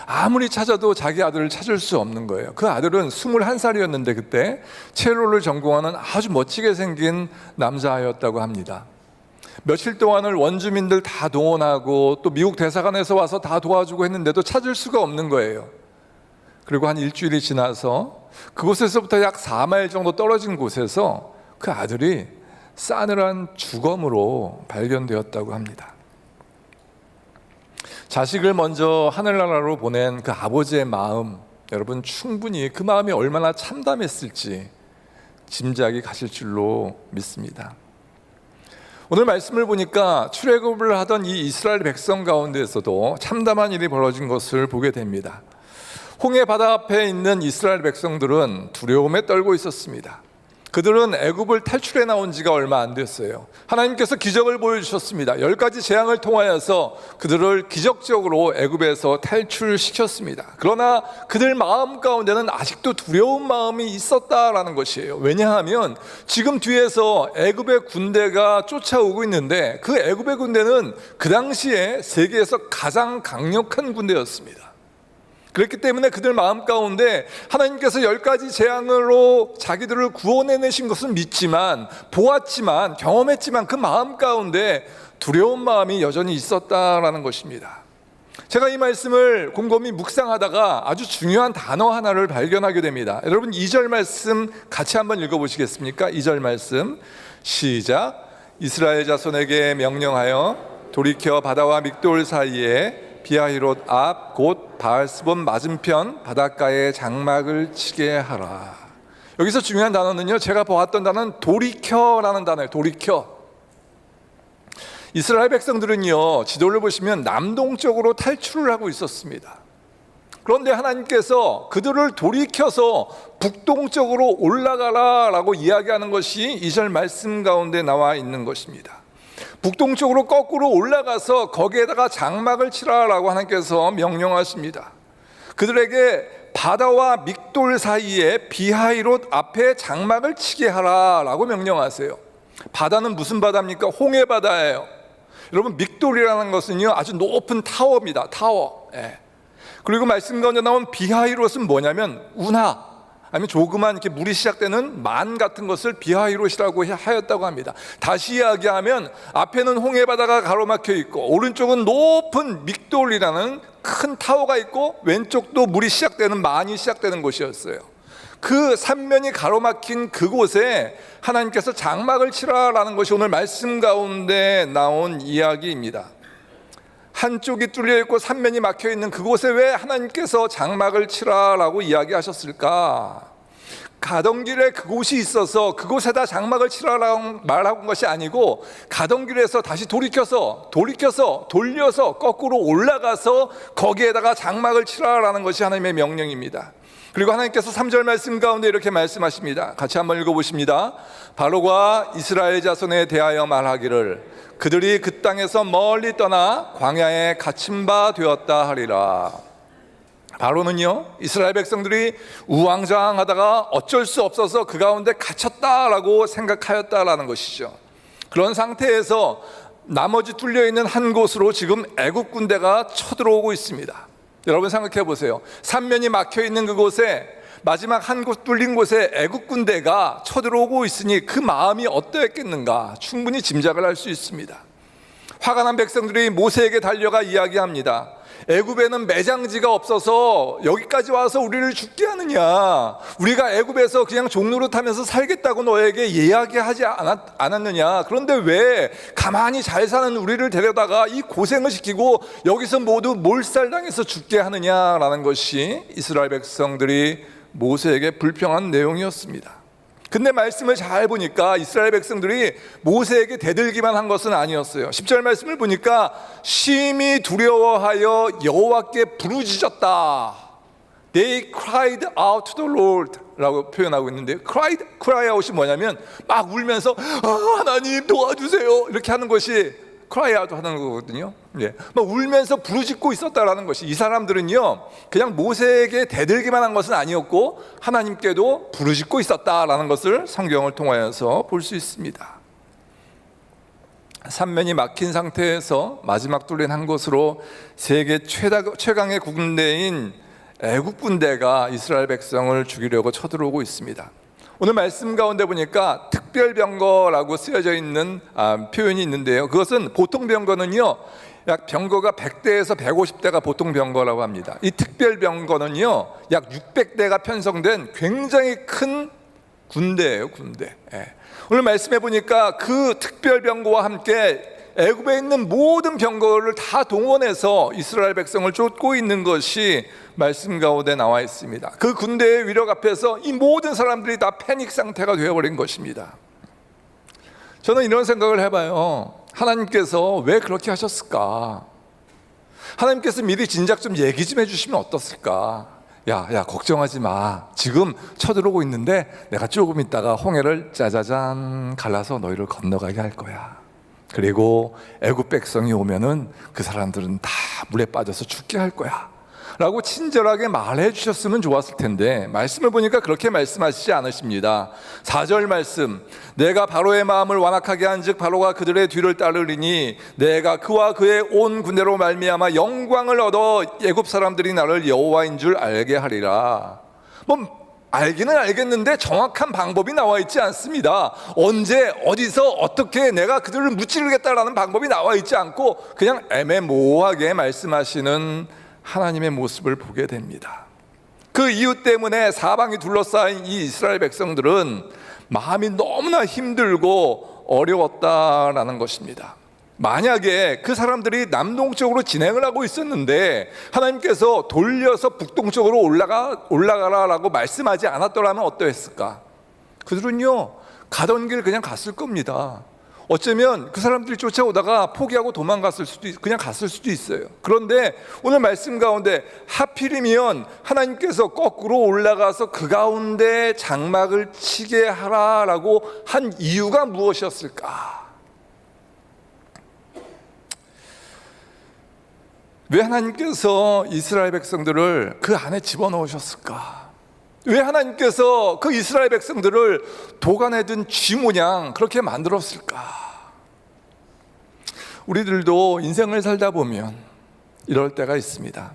아무리 찾아도 자기 아들을 찾을 수 없는 거예요. 그 아들은 21살이었는데 그때 첼로를 전공하는 아주 멋지게 생긴 남자아이였다고 합니다. 며칠 동안을 원주민들 다 동원하고 또 미국 대사관에서 와서 다 도와주고 했는데도 찾을 수가 없는 거예요. 그리고 한 일주일이 지나서 그곳에서부터 약 4마일 정도 떨어진 곳에서 그 아들이 싸늘한 주검으로 발견되었다고 합니다. 자식을 먼저 하늘나라로 보낸 그 아버지의 마음, 여러분 충분히 그 마음이 얼마나 참담했을지 짐작이 가실 줄로 믿습니다. 오늘 말씀을 보니까 출애굽을 하던 이 이스라엘 백성 가운데에서도 참담한 일이 벌어진 것을 보게 됩니다. 홍해 바다 앞에 있는 이스라엘 백성들은 두려움에 떨고 있었습니다. 그들은 애굽을 탈출해 나온 지가 얼마 안 됐어요. 하나님께서 기적을 보여주셨습니다. 10가지 재앙을 통하여서 그들을 기적적으로 애굽에서 탈출시켰습니다. 그러나 그들 마음 가운데는 아직도 두려운 마음이 있었다라는 것이에요. 왜냐하면 지금 뒤에서 애굽의 군대가 쫓아오고 있는데 그 애굽의 군대는 그 당시에 세계에서 가장 강력한 군대였습니다. 그렇기 때문에 그들 마음 가운데 하나님께서 10가지 재앙으로 자기들을 구원해내신 것은 믿지만, 보았지만, 경험했지만 그 마음 가운데 두려운 마음이 여전히 있었다라는 것입니다. 제가 이 말씀을 곰곰이 묵상하다가 아주 중요한 단어 하나를 발견하게 됩니다. 여러분 2절 말씀 같이 한번 읽어보시겠습니까? 2절 말씀 시작. 이스라엘 자손에게 명령하여 돌이켜 바다와 믹돌 사이에 비하히롯 앞 곧 바알스본 맞은편 바닷가에 장막을 치게 하라. 여기서 중요한 단어는요, 제가 보았던 단어는 돌이켜라는 단어예요. 돌이켜. 이스라엘 백성들은요, 지도를 보시면 남동쪽으로 탈출을 하고 있었습니다. 그런데 하나님께서 그들을 돌이켜서 북동쪽으로 올라가라라고 이야기하는 것이 2절 말씀 가운데 나와 있는 것입니다. 북동쪽으로 거꾸로 올라가서 거기에다가 장막을 치라라고 하나님께서 명령하십니다. 그들에게 바다와 믹돌 사이에 비하히롯 앞에 장막을 치게 하라라고 명령하세요. 바다는 무슨 바다입니까? 홍해 바다예요. 여러분 믹돌이라는 것은요 아주 높은 타워입니다. 타워. 그리고 말씀 가운데 나온 비하히롯은 뭐냐면 운하, 아니면 조그만 이렇게 물이 시작되는 만 같은 것을 비하히롯이라고 하였다고 합니다. 다시 이야기하면 앞에는 홍해 바다가 가로막혀 있고 오른쪽은 높은 믹돌이라는 큰 타워가 있고 왼쪽도 물이 시작되는 만이 시작되는 곳이었어요. 그 삼면이 가로막힌 그곳에 하나님께서 장막을 치라라는 것이 오늘 말씀 가운데 나온 이야기입니다. 한쪽이 뚫려 있고 삼면이 막혀 있는 그곳에 왜 하나님께서 장막을 치라라고 이야기하셨을까? 가던 길에 그곳이 있어서 그곳에다 장막을 치라라고 말한 것이 아니고 가던 길에서 다시 돌려서 거꾸로 올라가서 거기에다가 장막을 치라라는 것이 하나님의 명령입니다. 그리고 하나님께서 3절 말씀 가운데 이렇게 말씀하십니다. 같이 한번 읽어보십니다. 바로가 이스라엘 자손에 대하여 말하기를 그들이 그 땅에서 멀리 떠나 광야에 갇힌 바 되었다 하리라. 바로는요 이스라엘 백성들이 우왕좌왕하다가 어쩔 수 없어서 그 가운데 갇혔다라고 생각하였다라는 것이죠. 그런 상태에서 나머지 뚫려있는 한 곳으로 지금 애국 군대가 쳐들어오고 있습니다. 여러분 생각해 보세요. 삼면이 막혀 있는 그곳에 마지막 한 곳 뚫린 곳에 애국 군대가 쳐들어오고 있으니 그 마음이 어떠했겠는가 충분히 짐작을 할 수 있습니다. 화가 난 백성들이 모세에게 달려가 이야기합니다. 애굽에는 매장지가 없어서 여기까지 와서 우리를 죽게 하느냐? 우리가 애굽에서 그냥 종노릇하면서 살겠다고 너에게 이야기하지 않았느냐? 그런데 왜 가만히 잘 사는 우리를 데려다가 이 고생을 시키고 여기서 모두 몰살당해서 죽게 하느냐라는 것이 이스라엘 백성들이 모세에게 불평한 내용이었습니다. 근데 말씀을 잘 보니까 이스라엘 백성들이 모세에게 대들기만 한 것은 아니었어요. 10절 말씀을 보니까 심히 두려워하여 여호와께 부르짖었다. They cried out to the Lord 라고 표현하고 있는데요. cry out이 뭐냐면 막 울면서 하나님 도와주세요 이렇게 하는 것이 cry out 하는 거거든요. 예, 막 울면서 부르짖고 있었다라는 것이, 이 사람들은요 그냥 모세에게 대들기만 한 것은 아니었고 하나님께도 부르짖고 있었다라는 것을 성경을 통하여서 볼 수 있습니다. 삼면이 막힌 상태에서 마지막 뚫린 한 곳으로 세계 최강의 군대인 애국 군대가 이스라엘 백성을 죽이려고 쳐들어오고 있습니다. 오늘 말씀 가운데 보니까 특별병거라고 쓰여져 있는 표현이 있는데요. 그것은 보통 병거는요 약 병거가 100대에서 150대가 보통 병거라고 합니다. 이 특별병거는요 약 600대가 편성된 굉장히 큰 군대예요, 군대. 예. 오늘 말씀해 보니까 그 특별병거와 함께 애굽에 있는 모든 병거를 다 동원해서 이스라엘 백성을 쫓고 있는 것이 말씀 가운데 나와 있습니다. 그 군대의 위력 앞에서 이 모든 사람들이 다 패닉 상태가 되어버린 것입니다. 저는 이런 생각을 해봐요. 하나님께서 왜 그렇게 하셨을까? 하나님께서 미리 진작 좀 얘기 좀 해주시면 어떻을까? 야 걱정하지 마. 지금 쳐들어오고 있는데 내가 조금 있다가 홍해를 짜자잔 갈라서 너희를 건너가게 할 거야. 그리고 애굽 백성이 오면은 그 사람들은 다 물에 빠져서 죽게 할 거야 라고 친절하게 말해 주셨으면 좋았을 텐데 말씀을 보니까 그렇게 말씀하시지 않으십니다. 4절 말씀, 내가 바로의 마음을 완악하게 한즉 바로가 그들의 뒤를 따르리니 내가 그와 그의 온 군대로 말미암아 영광을 얻어 애굽 사람들이 나를 여호와인 줄 알게 하리라. 알기는 알겠는데 정확한 방법이 나와 있지 않습니다. 언제 어디서 어떻게 내가 그들을 무찌르겠다라는 방법이 나와 있지 않고 그냥 애매모호하게 말씀하시는 하나님의 모습을 보게 됩니다. 그 이유 때문에 사방이 둘러싸인 이 이스라엘 백성들은 마음이 너무나 힘들고 어려웠다라는 것입니다. 만약에 그 사람들이 남동쪽으로 진행을 하고 있었는데 하나님께서 돌려서 북동쪽으로 올라가라라고 말씀하지 않았더라면 어떠했을까? 그들은요 가던 길 그냥 갔을 겁니다. 어쩌면 그 사람들이 쫓아오다가 포기하고 도망갔을 수도 그냥 갔을 수도 있어요. 그런데 오늘 말씀 가운데 하필이면 하나님께서 거꾸로 올라가서 그 가운데 장막을 치게 하라라고 한 이유가 무엇이었을까? 왜 하나님께서 이스라엘 백성들을 그 안에 집어넣으셨을까? 왜 하나님께서 그 이스라엘 백성들을 도간에 든 쥐 모양 그렇게 만들었을까? 우리들도 인생을 살다 보면 이럴 때가 있습니다.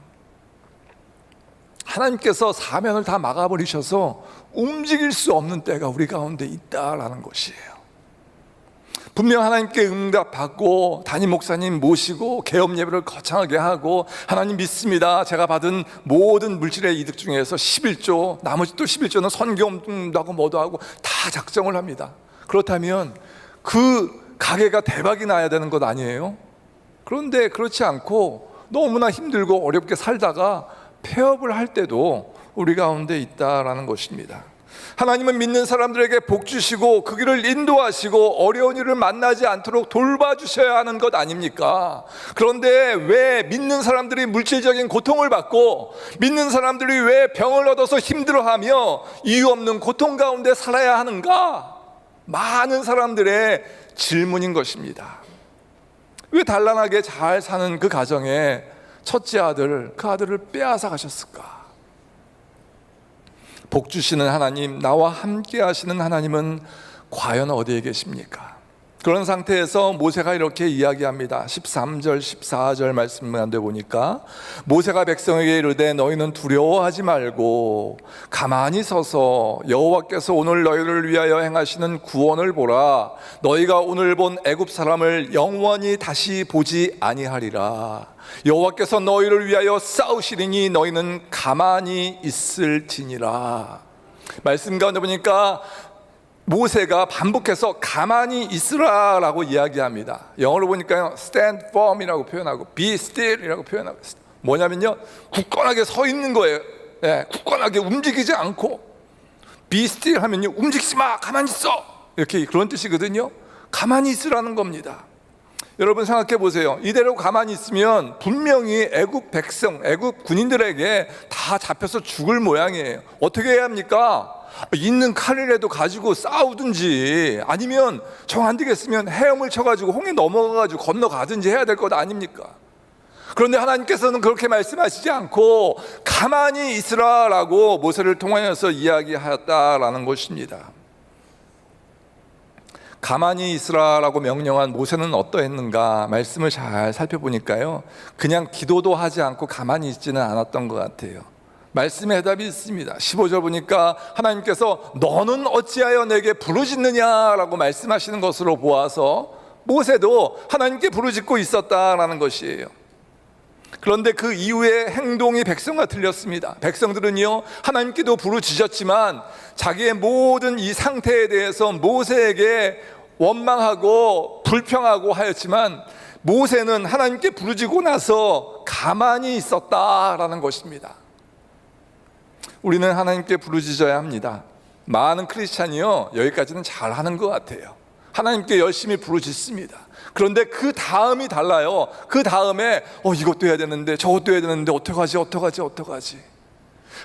하나님께서 사면을 다 막아버리셔서 움직일 수 없는 때가 우리 가운데 있다라는 것이에요. 분명 하나님께 응답받고 담임 목사님 모시고 개업 예배를 거창하게 하고 하나님 믿습니다. 제가 받은 모든 물질의 이득 중에서 11조 나머지 또 11조는 선교도 하고 뭐도 하고 다 작정을 합니다. 그렇다면 그 가게가 대박이 나야 되는 것 아니에요? 그런데 그렇지 않고 너무나 힘들고 어렵게 살다가 폐업을 할 때도 우리 가운데 있다라는 것입니다. 하나님은 믿는 사람들에게 복 주시고 그 길을 인도하시고 어려운 일을 만나지 않도록 돌봐주셔야 하는 것 아닙니까? 그런데 왜 믿는 사람들이 물질적인 고통을 받고 믿는 사람들이 왜 병을 얻어서 힘들어하며 이유 없는 고통 가운데 살아야 하는가? 많은 사람들의 질문인 것입니다. 왜 단란하게 잘 사는 그 가정에 첫째 아들, 그 아들을 빼앗아 가셨을까? 복 주시는 하나님, 나와 함께 하시는 하나님은 과연 어디에 계십니까? 그런 상태에서 모세가 이렇게 이야기합니다. 13절 14절 말씀만 돼 보니까 모세가 백성에게 이르되 너희는 두려워하지 말고 가만히 서서 여호와께서 오늘 너희를 위하여 행하시는 구원을 보라. 너희가 오늘 본 애굽 사람을 영원히 다시 보지 아니하리라. 여호와께서 너희를 위하여 싸우시리니 너희는 가만히 있을지니라. 말씀 가운데 보니까 모세가 반복해서 가만히 있으라라고 이야기합니다. 영어로 보니까요, stand firm이라고 표현하고 be still이라고 표현하고 있어요. 뭐냐면요, 굳건하게 서 있는 거예요. 네, 굳건하게 움직이지 않고. be still 하면요, 움직이지 마, 가만히 있어, 이렇게 그런 뜻이거든요. 가만히 있으라는 겁니다. 여러분 생각해 보세요. 이대로 가만히 있으면 분명히 애굽 백성, 애굽 군인들에게 다 잡혀서 죽을 모양이에요. 어떻게 해야 합니까? 있는 칼이라도 가지고 싸우든지, 아니면 정 안 되겠으면 헤엄을 쳐가지고 홍해 넘어가가지고 건너가든지 해야 될 것 아닙니까? 그런데 하나님께서는 그렇게 말씀하시지 않고 가만히 있으라라고 모세를 통하여서 이야기하였다라는 것입니다. 가만히 있으라라고 명령한 모세는 어떠했는가? 말씀을 잘 살펴보니까요, 그냥 기도도 하지 않고 가만히 있지는 않았던 것 같아요. 말씀의 해답이 있습니다. 15절 보니까 하나님께서 너는 어찌하여 내게 부르짖느냐라고 말씀하시는 것으로 보아서 모세도 하나님께 부르짖고 있었다라는 것이에요. 그런데 그 이후의 행동이 백성과 틀렸습니다. 백성들은요, 하나님께도 부르짖었지만 자기의 모든 이 상태에 대해서 모세에게 원망하고 불평하고 하였지만, 모세는 하나님께 부르짖고 나서 가만히 있었다라는 것입니다. 우리는 하나님께 부르짖어야 합니다. 많은 크리스찬이요, 여기까지는 잘하는 것 같아요. 하나님께 열심히 부르짖습니다. 그런데 그 다음이 달라요. 그 다음에 이것도 해야 되는데 저것도 해야 되는데 어떡하지.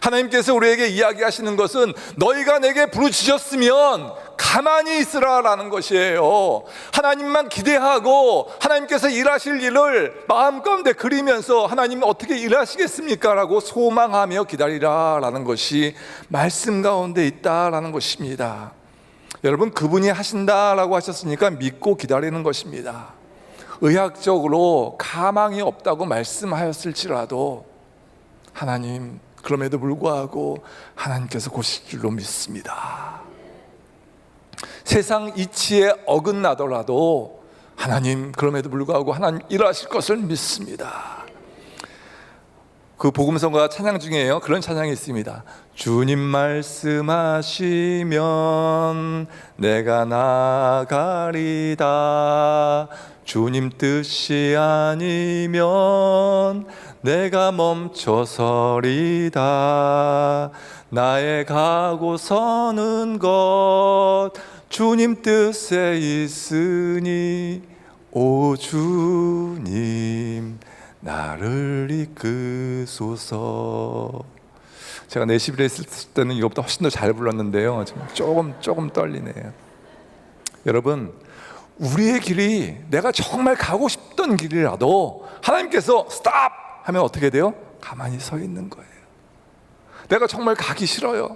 하나님께서 우리에게 이야기하시는 것은 너희가 내게 부르짖었으면 가만히 있으라라는 것이에요. 하나님만 기대하고 하나님께서 일하실 일을 마음 가운데 그리면서 하나님 어떻게 일하시겠습니까? 라고 소망하며 기다리라라는 것이 말씀 가운데 있다라는 것입니다. 여러분, 그분이 하신다라고 하셨으니까 믿고 기다리는 것입니다. 의학적으로 가망이 없다고 말씀하였을지라도 하나님, 그럼에도 불구하고 하나님께서 고칠 줄로 믿습니다. 세상 이치에 어긋나더라도 하나님, 그럼에도 불구하고 하나님 일하실 것을 믿습니다. 그 복음성가 찬양 중에요, 그런 찬양이 있습니다. 주님 말씀하시면 내가 나가리다. 주님 뜻이 아니면 내가 멈춰서리다. 나의 가고 서는 것 주님 뜻에 있으니 오 주님 나를 이끄소서. 제가 내시빌에 있을 때는 이것보다 훨씬 더 잘 불렀는데요, 지금 조금 떨리네요. 여러분, 우리의 길이 내가 정말 가고 싶던 길이라도 하나님께서 스탑 하면 어떻게 돼요? 가만히 서 있는 거예요. 내가 정말 가기 싫어요.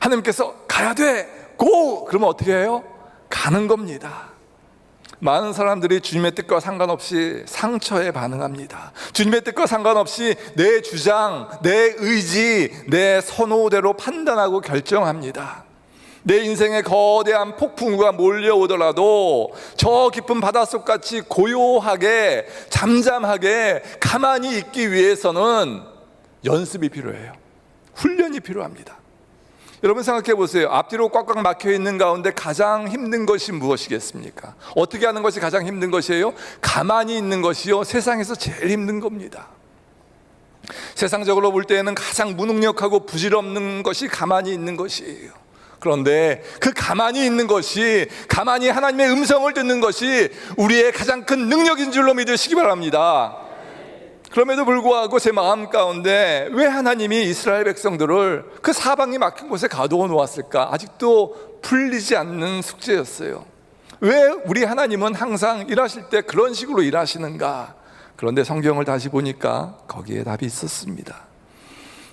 하나님께서 가야 돼, 고! 그러면 어떻게 해요? 가는 겁니다. 많은 사람들이 주님의 뜻과 상관없이 상처에 반응합니다. 주님의 뜻과 상관없이 내 주장, 내 의지, 내 선호대로 판단하고 결정합니다. 내 인생에 거대한 폭풍우가 몰려오더라도 저 깊은 바닷속같이 고요하게 잠잠하게 가만히 있기 위해서는 연습이 필요해요. 훈련이 필요합니다. 여러분 생각해 보세요. 앞뒤로 꽉꽉 막혀 있는 가운데 가장 힘든 것이 무엇이겠습니까? 어떻게 하는 것이 가장 힘든 것이에요? 가만히 있는 것이요, 세상에서 제일 힘든 겁니다. 세상적으로 볼 때에는 가장 무능력하고 부질없는 것이 가만히 있는 것이에요. 그런데 그 가만히 있는 것이, 가만히 하나님의 음성을 듣는 것이 우리의 가장 큰 능력인 줄로 믿으시기 바랍니다. 그럼에도 불구하고 제 마음 가운데 왜 하나님이 이스라엘 백성들을 그 사방이 막힌 곳에 가두어 놓았을까? 아직도 풀리지 않는 숙제였어요. 왜 우리 하나님은 항상 일하실 때 그런 식으로 일하시는가? 그런데 성경을 다시 보니까 거기에 답이 있었습니다.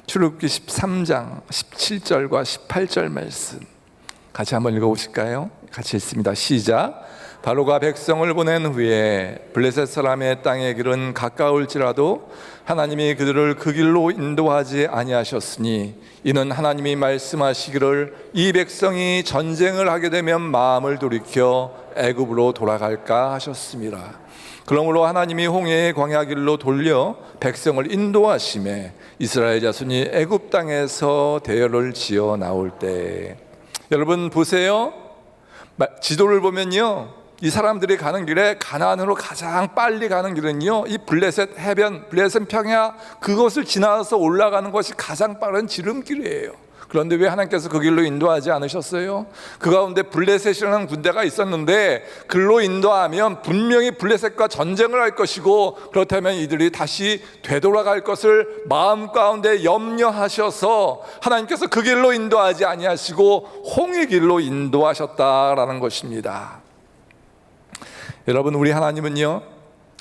출애굽기 13장 17절과 18절 말씀, 같이 한번 읽어보실까요? 같이 읽습니다. 시작. 바로가 백성을 보낸 후에 블레셋 사람의 땅의 길은 가까울지라도 하나님이 그들을 그 길로 인도하지 아니하셨으니 이는 하나님이 말씀하시기를 이 백성이 전쟁을 하게 되면 마음을 돌이켜 애굽으로 돌아갈까 하셨습니다. 그러므로 하나님이 홍해의 광야 길로 돌려 백성을 인도하심에 이스라엘 자손이 애굽 땅에서 대열을 지어 나올 때, 여러분 보세요. 지도를 보면요, 이 사람들이 가는 길에 가나안으로 가장 빨리 가는 길은요, 이 블레셋 해변, 블레셋 평야, 그것을 지나서 올라가는 것이 가장 빠른 지름길이에요. 그런데 왜 하나님께서 그 길로 인도하지 않으셨어요? 그 가운데 블레셋이라는 군대가 있었는데 글로 인도하면 분명히 블레셋과 전쟁을 할 것이고, 그렇다면 이들이 다시 되돌아갈 것을 마음 가운데 염려하셔서 하나님께서 그 길로 인도하지 아니하시고 홍해 길로 인도하셨다라는 것입니다. 여러분, 우리 하나님은요,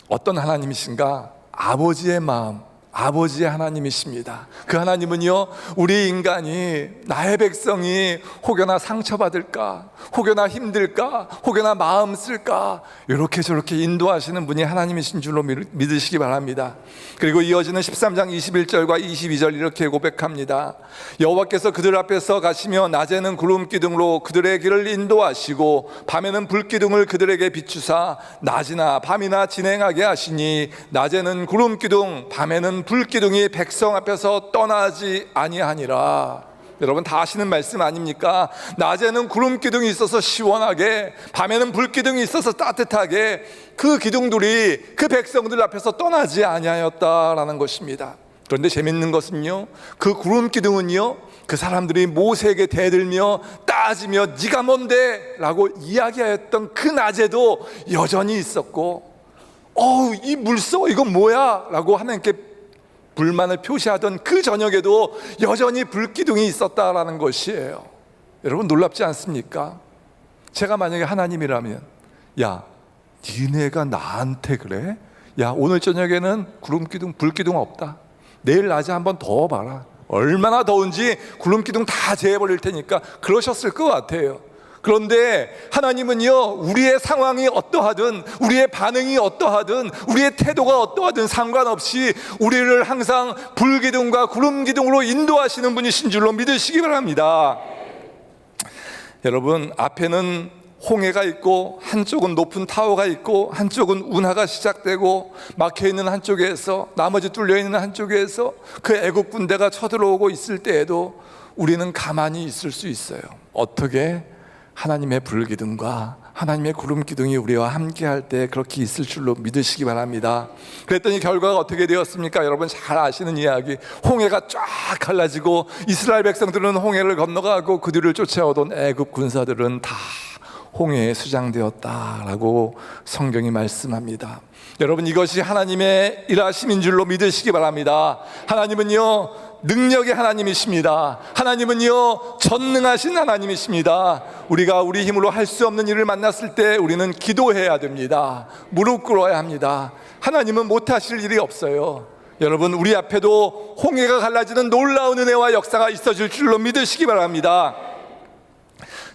어떤 하나님이신가? 아버지의 마음, 아버지의 하나님이십니다. 그 하나님은요, 우리 인간이, 나의 백성이 혹여나 상처받을까, 혹여나 힘들까, 혹여나 마음 쓸까, 이렇게 저렇게 인도하시는 분이 하나님이신 줄로 믿으시기 바랍니다. 그리고 이어지는 13장 21절과 22절 이렇게 고백합니다. 여호와께서 그들 앞에서 가시며 낮에는 구름 기둥으로 그들의 길을 인도하시고 밤에는 불 기둥을 그들에게 비추사 낮이나 밤이나 진행하게 하시니 낮에는 구름 기둥 밤에는 불 기둥이 백성 앞에서 떠나지 아니하니라. 여러분 다 아시는 말씀 아닙니까? 낮에는 구름 기둥이 있어서 시원하게, 밤에는 불 기둥이 있어서 따뜻하게, 그 기둥들이 그 백성들 앞에서 떠나지 아니하였다라는 것입니다. 그런데 재밌는 것은요, 그 구름 기둥은요, 그 사람들이 모세에게 대들며 따지며 네가 뭔데? 라고 이야기하였던 그 낮에도 여전히 있었고, 이 물소 이건 뭐야? 라고 하나님께 불만을 표시하던 그 저녁에도 여전히 불기둥이 있었다라는 것이에요. 여러분 놀랍지 않습니까? 제가 만약에 하나님이라면, 야, 니네가 나한테 그래? 야, 오늘 저녁에는 구름기둥 불기둥 없다, 내일 낮에 한번 더 봐라, 얼마나 더운지 구름기둥 다 재버릴 테니까, 그러셨을 것 같아요. 그런데 하나님은요, 우리의 상황이 어떠하든, 우리의 반응이 어떠하든, 우리의 태도가 어떠하든 상관없이 우리를 항상 불기둥과 구름기둥으로 인도하시는 분이신 줄로 믿으시기 바랍니다. 여러분, 앞에는 홍해가 있고 한쪽은 높은 타워가 있고 한쪽은 운하가 시작되고 막혀있는 한쪽에서, 나머지 뚫려있는 한쪽에서 그 애국 군대가 쳐들어오고 있을 때에도 우리는 가만히 있을 수 있어요. 어떻게? 하나님의 불기둥과 하나님의 구름기둥이 우리와 함께 할 때 그렇게 있을 줄로 믿으시기 바랍니다. 그랬더니 결과가 어떻게 되었습니까? 여러분 잘 아시는 이야기, 홍해가 쫙 갈라지고 이스라엘 백성들은 홍해를 건너가고 그 뒤를 쫓아오던 애굽 군사들은 다 홍해에 수장되었다라고 성경이 말씀합니다. 여러분 이것이 하나님의 일하심인 줄로 믿으시기 바랍니다. 하나님은요 능력의 하나님이십니다. 하나님은요 전능하신 하나님이십니다. 우리가 우리 힘으로 할 수 없는 일을 만났을 때 우리는 기도해야 됩니다. 무릎 꿇어야 합니다. 하나님은 못하실 일이 없어요. 여러분 우리 앞에도 홍해가 갈라지는 놀라운 은혜와 역사가 있어질 줄로 믿으시기 바랍니다.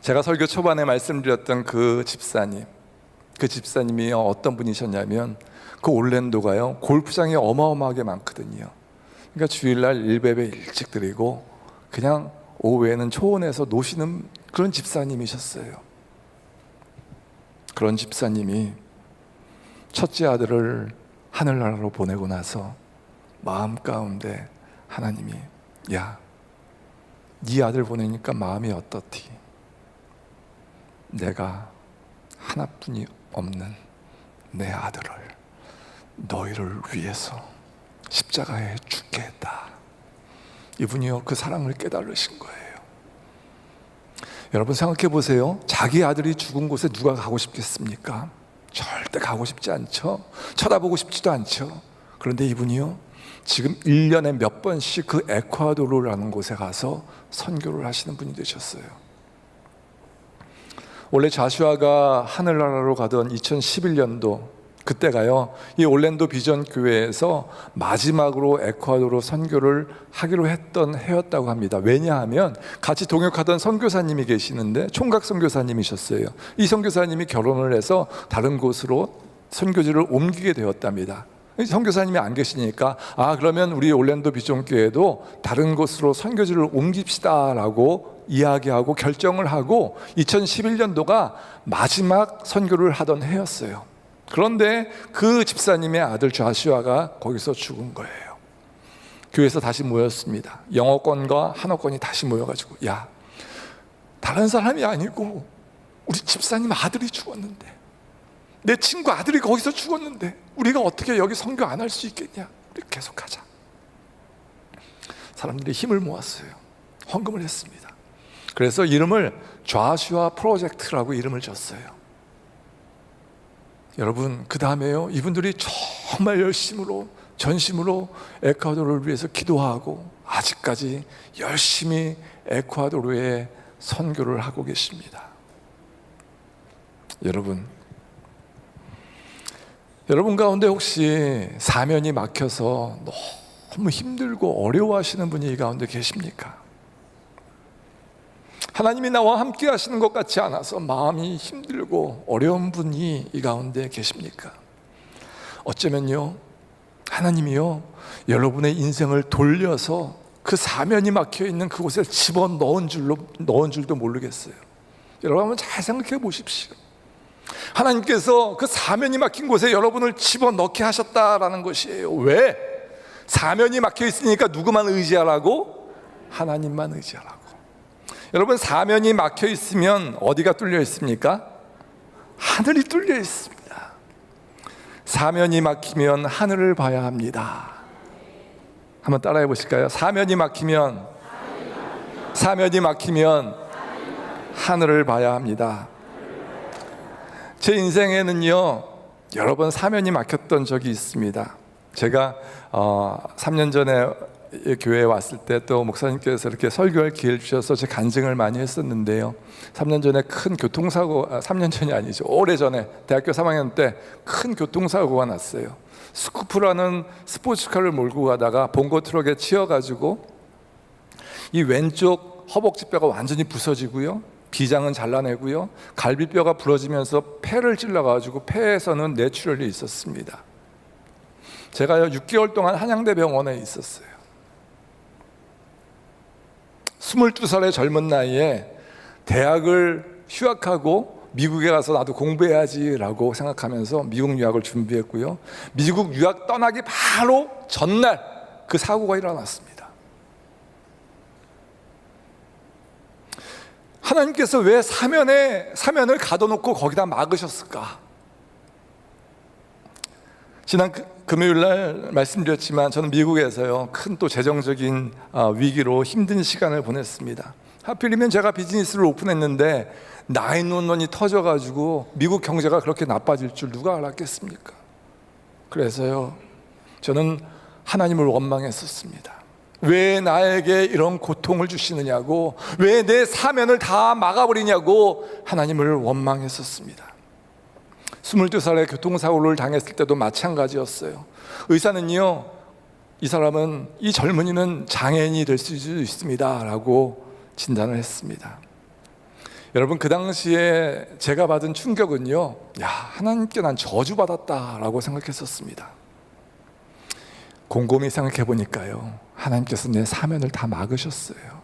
제가 설교 초반에 말씀드렸던 그 집사님이 어떤 분이셨냐면, 그 올랜도가요 골프장이 어마어마하게 많거든요. 그러니까 주일날 일배배 일찍 드리고 그냥 오후에는 초원에서 노시는 그런 집사님이셨어요. 그런 집사님이 첫째 아들을 하늘나라로 보내고 나서 마음 가운데 하나님이, 야, 네 아들 보내니까 마음이 어떻디? 내가 하나뿐이 없는 내 아들을 너희를 위해서 십자가에 죽게 했다. 이분이요 그 사랑을 깨달으신 거예요. 여러분 생각해 보세요. 자기 아들이 죽은 곳에 누가 가고 싶겠습니까? 절대 가고 싶지 않죠. 쳐다보고 싶지도 않죠. 그런데 이분이요 지금 1년에 몇 번씩 그 에콰도르라는 곳에 가서 선교를 하시는 분이 되셨어요. 원래 자슈아가 하늘나라로 가던 2011년도 그때가요, 이 올랜도 비전 교회에서 마지막으로 에콰도르 선교를 하기로 했던 해였다고 합니다. 왜냐하면 같이 동역하던 선교사님이 계시는데 총각 선교사님이셨어요. 이 선교사님이 결혼을 해서 다른 곳으로 선교지를 옮기게 되었답니다. 선교사님이 안 계시니까 그러면 우리 올랜도 비전 교회도 다른 곳으로 선교지를 옮깁시다라고 이야기하고 결정을 하고 2011년도가 마지막 선교를 하던 해였어요. 그런데 그 집사님의 아들 좌슈아가 거기서 죽은 거예요. 교회에서 다시 모였습니다. 영어권과 한어권이 다시 모여가지고, 야, 다른 사람이 아니고 우리 집사님 아들이 죽었는데, 내 친구 아들이 거기서 죽었는데 우리가 어떻게 여기 선교 안 할 수 있겠냐, 우리 계속하자. 사람들이 힘을 모았어요. 헌금을 했습니다. 그래서 이름을 좌슈아 프로젝트라고 이름을 줬어요. 여러분, 그 다음에요, 이분들이 정말 열심으로 전심으로 에콰도르를 위해서 기도하고 아직까지 열심히 에콰도르에 선교를 하고 계십니다. 여러분 가운데 혹시 사면이 막혀서 너무 힘들고 어려워하시는 분이 이 가운데 계십니까? 하나님이 나와 함께 하시는 것 같지 않아서 마음이 힘들고 어려운 분이 이 가운데 계십니까? 어쩌면요, 하나님이요, 여러분의 인생을 돌려서 그 사면이 막혀있는 그곳에 집어넣은 줄도 모르겠어요. 여러분 한번 잘 생각해 보십시오. 하나님께서 그 사면이 막힌 곳에 여러분을 집어넣게 하셨다라는 것이에요. 왜? 사면이 막혀 있으니까 누구만 의지하라고? 하나님만 의지하라고. 여러분, 사면이 막혀 있으면 어디가 뚫려 있습니까? 하늘이 뚫려 있습니다. 사면이 막히면 하늘을 봐야 합니다. 한번 따라해 보실까요? 사면이 막히면 하늘을 봐야 합니다. 제 인생에는요, 여러 번 사면이 막혔던 적이 있습니다. 제가 3년 전에 교회에 왔을 때 또 목사님께서 이렇게 설교할 기회를 주셔서 제 간증을 많이 했었는데요, 3년 전에 큰 교통사고, 3년 전이 아니죠, 오래전에 대학교 3학년 때 큰 교통사고가 났어요. 스쿠프라는 스포츠카를 몰고 가다가 봉고 트럭에 치여가지고 이 왼쪽 허벅지뼈가 완전히 부서지고요, 비장은 잘라내고요, 갈비뼈가 부러지면서 폐를 찔러가지고 폐에서는 뇌출혈이 있었습니다. 제가요 6개월 동안 한양대 병원에 있었어요. 22살의 젊은 나이에 대학을 휴학하고 미국에 가서 나도 공부해야지라고 생각하면서 미국 유학을 준비했고요, 미국 유학 떠나기 바로 전날 그 사고가 일어났습니다. 하나님께서 왜 사면을 가둬놓고 거기다 막으셨을까? 지난 금요일 날 말씀드렸지만 저는 미국에서요 큰 또 재정적인 위기로 힘든 시간을 보냈습니다. 하필이면 제가 비즈니스를 오픈했는데 911이 터져가지고 미국 경제가 그렇게 나빠질 줄 누가 알았겠습니까? 그래서요 저는 하나님을 원망했었습니다. 왜 나에게 이런 고통을 주시느냐고, 왜 내 사면을 다 막아버리냐고 하나님을 원망했었습니다. 22살에 교통사고를 당했을 때도 마찬가지였어요. 의사는요, 이 사람은, 이 젊은이는 장애인이 될 수 있습니다 라고 진단을 했습니다. 여러분, 그 당시에 제가 받은 충격은요, 야, 하나님께 난 저주받았다 라고 생각했었습니다. 곰곰이 생각해 보니까요, 하나님께서 내 사면을 다 막으셨어요.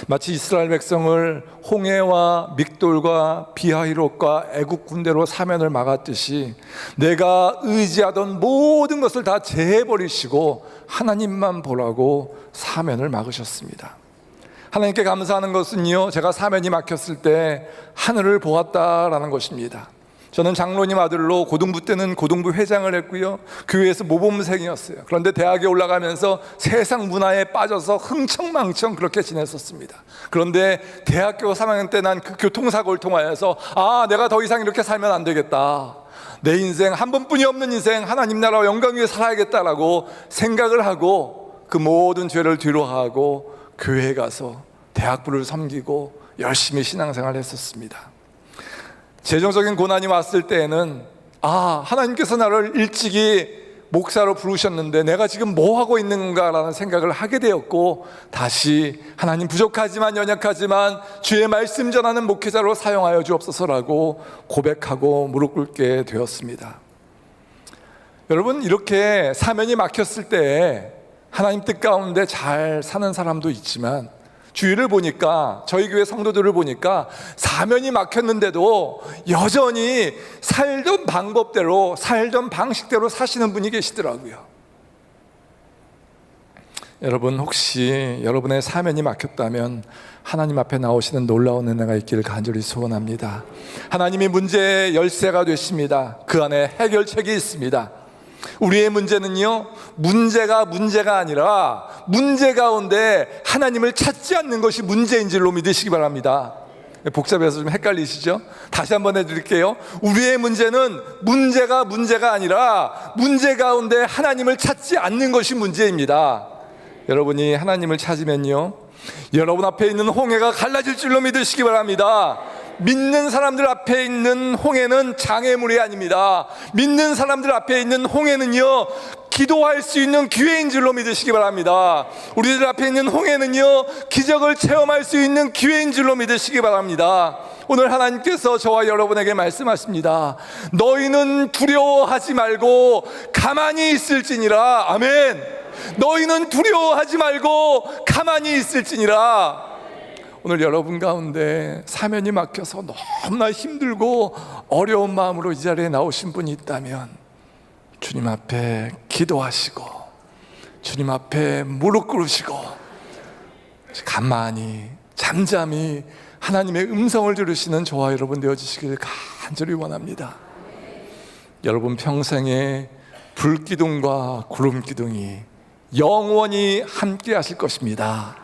마치 이스라엘 백성을 홍해와 믹돌과 비하히롯과 애국 군대로 사면을 막았듯이 내가 의지하던 모든 것을 다 제해버리시고 하나님만 보라고 사면을 막으셨습니다. 하나님께 감사하는 것은요, 제가 사면이 막혔을 때 하늘을 보았다라는 것입니다. 저는 장로님 아들로 고등부 때는 고등부 회장을 했고요, 교회에서 모범생이었어요. 그런데 대학에 올라가면서 세상 문화에 빠져서 흥청망청 그렇게 지냈었습니다. 그런데 대학교 3학년 때 난 그 교통사고를 통하여서 내가 더 이상 이렇게 살면 안 되겠다, 내 인생 한 번뿐이 없는 인생 하나님 나라와 영광 위에 살아야겠다라고 생각을 하고 그 모든 죄를 뒤로하고 교회에 가서 대학부를 섬기고 열심히 신앙생활을 했었습니다. 재정적인 고난이 왔을 때에는 하나님께서 나를 일찍이 목사로 부르셨는데 내가 지금 뭐 하고 있는가라는 생각을 하게 되었고, 다시 하나님 부족하지만 연약하지만 주의 말씀 전하는 목회자로 사용하여 주옵소서라고 고백하고 무릎 꿇게 되었습니다. 여러분, 이렇게 사면이 막혔을 때 하나님 뜻 가운데 잘 사는 사람도 있지만, 주위를 보니까, 저희 교회 성도들을 보니까 사면이 막혔는데도 여전히 살던 방법대로, 살던 방식대로 사시는 분이 계시더라고요. 여러분, 혹시 여러분의 사면이 막혔다면 하나님 앞에 나오시는 놀라운 은혜가 있기를 간절히 소원합니다. 하나님이 문제의 열쇠가 되십니다. 그 안에 해결책이 있습니다. 우리의 문제는요, 문제가 아니라 문제 가운데 하나님을 찾지 않는 것이 문제인 줄로 믿으시기 바랍니다. 복잡해서 좀 헷갈리시죠? 다시 한번 해드릴게요. 우리의 문제는 문제가 아니라 문제 가운데 하나님을 찾지 않는 것이 문제입니다. 여러분이 하나님을 찾으면요, 여러분 앞에 있는 홍해가 갈라질 줄로 믿으시기 바랍니다. 믿는 사람들 앞에 있는 홍해는 장애물이 아닙니다. 믿는 사람들 앞에 있는 홍해는요, 기도할 수 있는 기회인 줄로 믿으시기 바랍니다. 우리들 앞에 있는 홍해는요, 기적을 체험할 수 있는 기회인 줄로 믿으시기 바랍니다. 오늘 하나님께서 저와 여러분에게 말씀하십니다. 너희는 두려워하지 말고 가만히 있을지니라. 아멘. 너희는 두려워하지 말고 가만히 있을지니라. 오늘 여러분 가운데 사면이 막혀서 너무나 힘들고 어려운 마음으로 이 자리에 나오신 분이 있다면, 주님 앞에 기도하시고 주님 앞에 무릎 꿇으시고 가만히 잠잠히 하나님의 음성을 들으시는 저와 여러분 되어주시길 간절히 원합니다. 여러분 평생에 불기둥과 구름기둥이 영원히 함께 하실 것입니다.